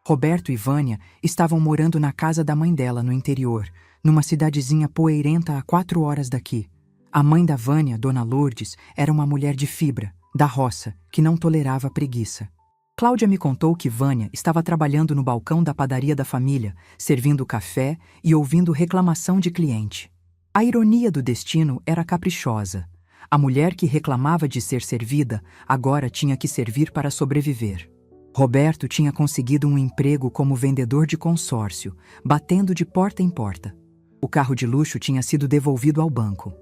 Roberto e Vânia estavam morando na casa da mãe dela, no interior, numa cidadezinha poeirenta a 4 horas daqui. A mãe da Vânia, Dona Lourdes, era uma mulher de fibra, da roça, que não tolerava preguiça. Cláudia me contou que Vânia estava trabalhando no balcão da padaria da família, servindo café e ouvindo reclamação de cliente. A ironia do destino era caprichosa. A mulher que reclamava de ser servida agora tinha que servir para sobreviver. Roberto tinha conseguido um emprego como vendedor de consórcio, batendo de porta em porta. O carro de luxo tinha sido devolvido ao banco.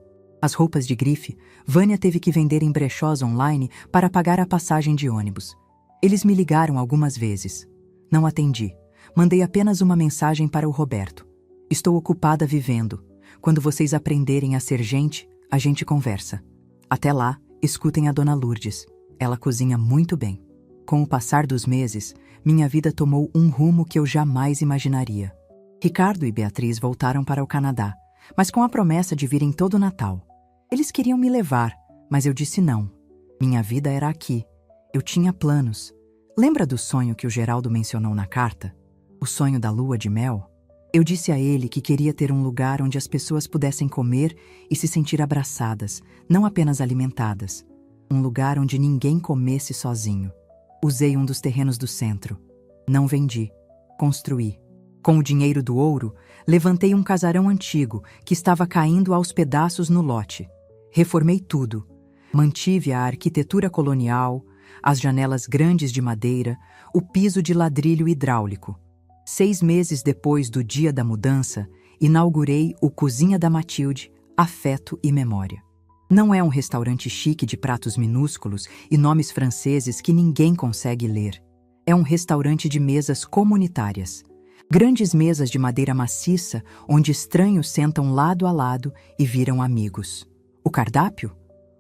As roupas de grife, Vânia teve que vender em brechós online para pagar a passagem de ônibus. Eles me ligaram algumas vezes. Não atendi. Mandei apenas uma mensagem para o Roberto. Estou ocupada vivendo. Quando vocês aprenderem a ser gente, a gente conversa. Até lá, escutem a Dona Lourdes. Ela cozinha muito bem. Com o passar dos meses, minha vida tomou um rumo que eu jamais imaginaria. Ricardo e Beatriz voltaram para o Canadá, mas com a promessa de virem todo Natal. Eles queriam me levar, mas eu disse não. Minha vida era aqui. Eu tinha planos. Lembra do sonho que o Geraldo mencionou na carta? O sonho da lua de mel? Eu disse a ele que queria ter um lugar onde as pessoas pudessem comer e se sentir abraçadas, não apenas alimentadas. Um lugar onde ninguém comesse sozinho. Usei um dos terrenos do centro. Não vendi. Construí. Com o dinheiro do ouro, levantei um casarão antigo que estava caindo aos pedaços no lote. Reformei tudo. Mantive a arquitetura colonial, as janelas grandes de madeira, o piso de ladrilho hidráulico. 6 meses depois do dia da mudança, inaugurei o Cozinha da Matilde, Afeto e Memória. Não é um restaurante chique de pratos minúsculos e nomes franceses que ninguém consegue ler. É um restaurante de mesas comunitárias. Grandes mesas de madeira maciça, onde estranhos sentam lado a lado e viram amigos. O cardápio?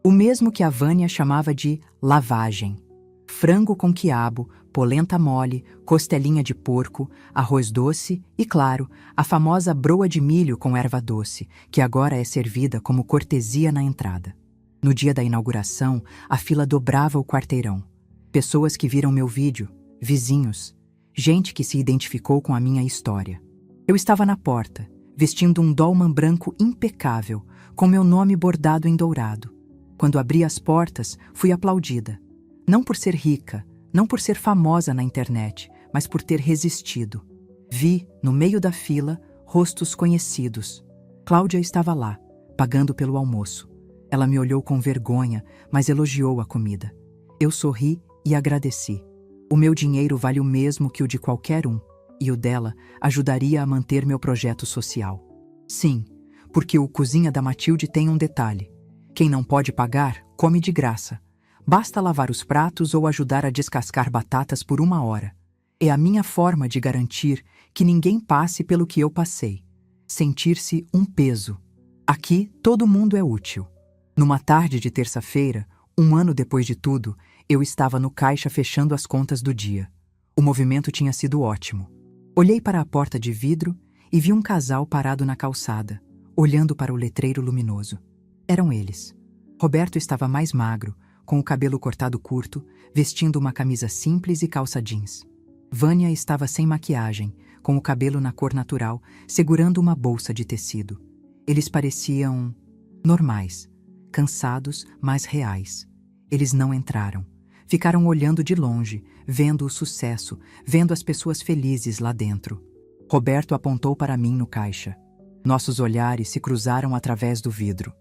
O mesmo que a Vânia chamava de lavagem. Frango com quiabo, polenta mole, costelinha de porco, arroz doce e, claro, a famosa broa de milho com erva doce, que agora é servida como cortesia na entrada. No dia da inauguração, a fila dobrava o quarteirão. Pessoas que viram meu vídeo, vizinhos, gente que se identificou com a minha história. Eu estava na porta, vestindo um dolman branco impecável, com meu nome bordado em dourado. Quando abri as portas, fui aplaudida. Não por ser rica, não por ser famosa na internet, mas por ter resistido. Vi, no meio da fila, rostos conhecidos. Cláudia estava lá, pagando pelo almoço. Ela me olhou com vergonha, mas elogiou a comida. Eu sorri e agradeci. O meu dinheiro vale o mesmo que o de qualquer um, e o dela ajudaria a manter meu projeto social. Sim, porque o Cozinha da Matilde tem um detalhe. Quem não pode pagar, come de graça. Basta lavar os pratos ou ajudar a descascar batatas por 1 hora. É a minha forma de garantir que ninguém passe pelo que eu passei. Sentir-se um peso. Aqui, todo mundo é útil. Numa tarde de terça-feira, 1 ano depois de tudo, eu estava no caixa fechando as contas do dia. O movimento tinha sido ótimo. Olhei para a porta de vidro e vi um casal parado na calçada, olhando para o letreiro luminoso. Eram eles. Roberto estava mais magro, com o cabelo cortado curto, vestindo uma camisa simples e calça jeans. Vânia estava sem maquiagem, com o cabelo na cor natural, segurando uma bolsa de tecido. Eles pareciam normais, cansados, mas reais. Eles não entraram. Ficaram olhando de longe, vendo o sucesso, vendo as pessoas felizes lá dentro. Roberto apontou para mim no caixa. Nossos olhares se cruzaram através do vidro.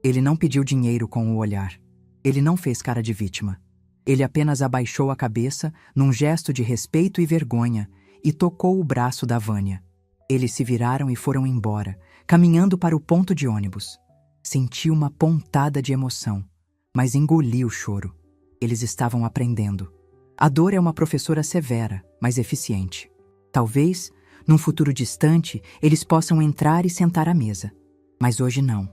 Ele não pediu dinheiro com o olhar. Ele não fez cara de vítima. Ele apenas abaixou a cabeça, num gesto de respeito e vergonha, e tocou o braço da Vânia. Eles se viraram e foram embora, caminhando para o ponto de ônibus. Senti uma pontada de emoção, mas engoli o choro. Eles estavam aprendendo. A dor é uma professora severa, mas eficiente. Talvez, num futuro distante, eles possam entrar e sentar à mesa. Mas hoje não.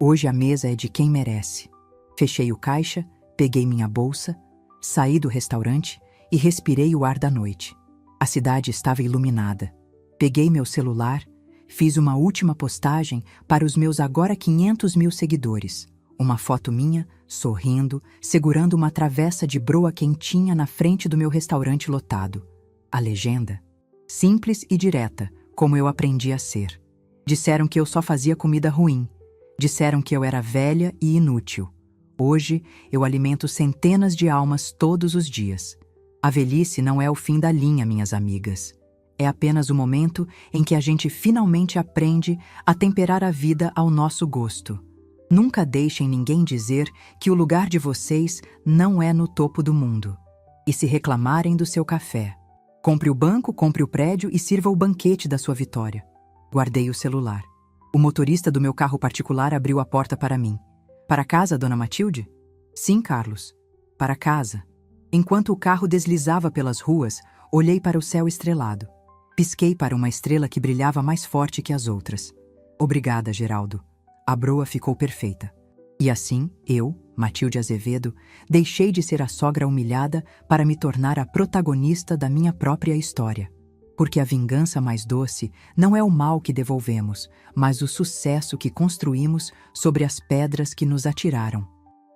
Hoje a mesa é de quem merece. Fechei o caixa, peguei minha bolsa, saí do restaurante e respirei o ar da noite. A cidade estava iluminada. Peguei meu celular, fiz uma última postagem para os meus agora 500 mil seguidores. Uma foto minha, sorrindo, segurando uma travessa de broa quentinha na frente do meu restaurante lotado. A legenda? Simples e direta, como eu aprendi a ser. Disseram que eu só fazia comida ruim. Disseram que eu era velha e inútil. Hoje, eu alimento centenas de almas todos os dias. A velhice não é o fim da linha, minhas amigas. É apenas o momento em que a gente finalmente aprende a temperar a vida ao nosso gosto. Nunca deixem ninguém dizer que o lugar de vocês não é no topo do mundo. E se reclamarem do seu café, compre o banco, compre o prédio e sirva o banquete da sua vitória. Guardei o celular. O motorista do meu carro particular abriu a porta para mim. Para casa, dona Matilde? Sim, Carlos. Para casa. Enquanto o carro deslizava pelas ruas, olhei para o céu estrelado. Pisquei para uma estrela que brilhava mais forte que as outras. Obrigada, Geraldo. A broa ficou perfeita. E assim, eu, Matilde Azevedo, deixei de ser a sogra humilhada para me tornar a protagonista da minha própria história. Porque a vingança mais doce não é o mal que devolvemos, mas o sucesso que construímos sobre as pedras que nos atiraram.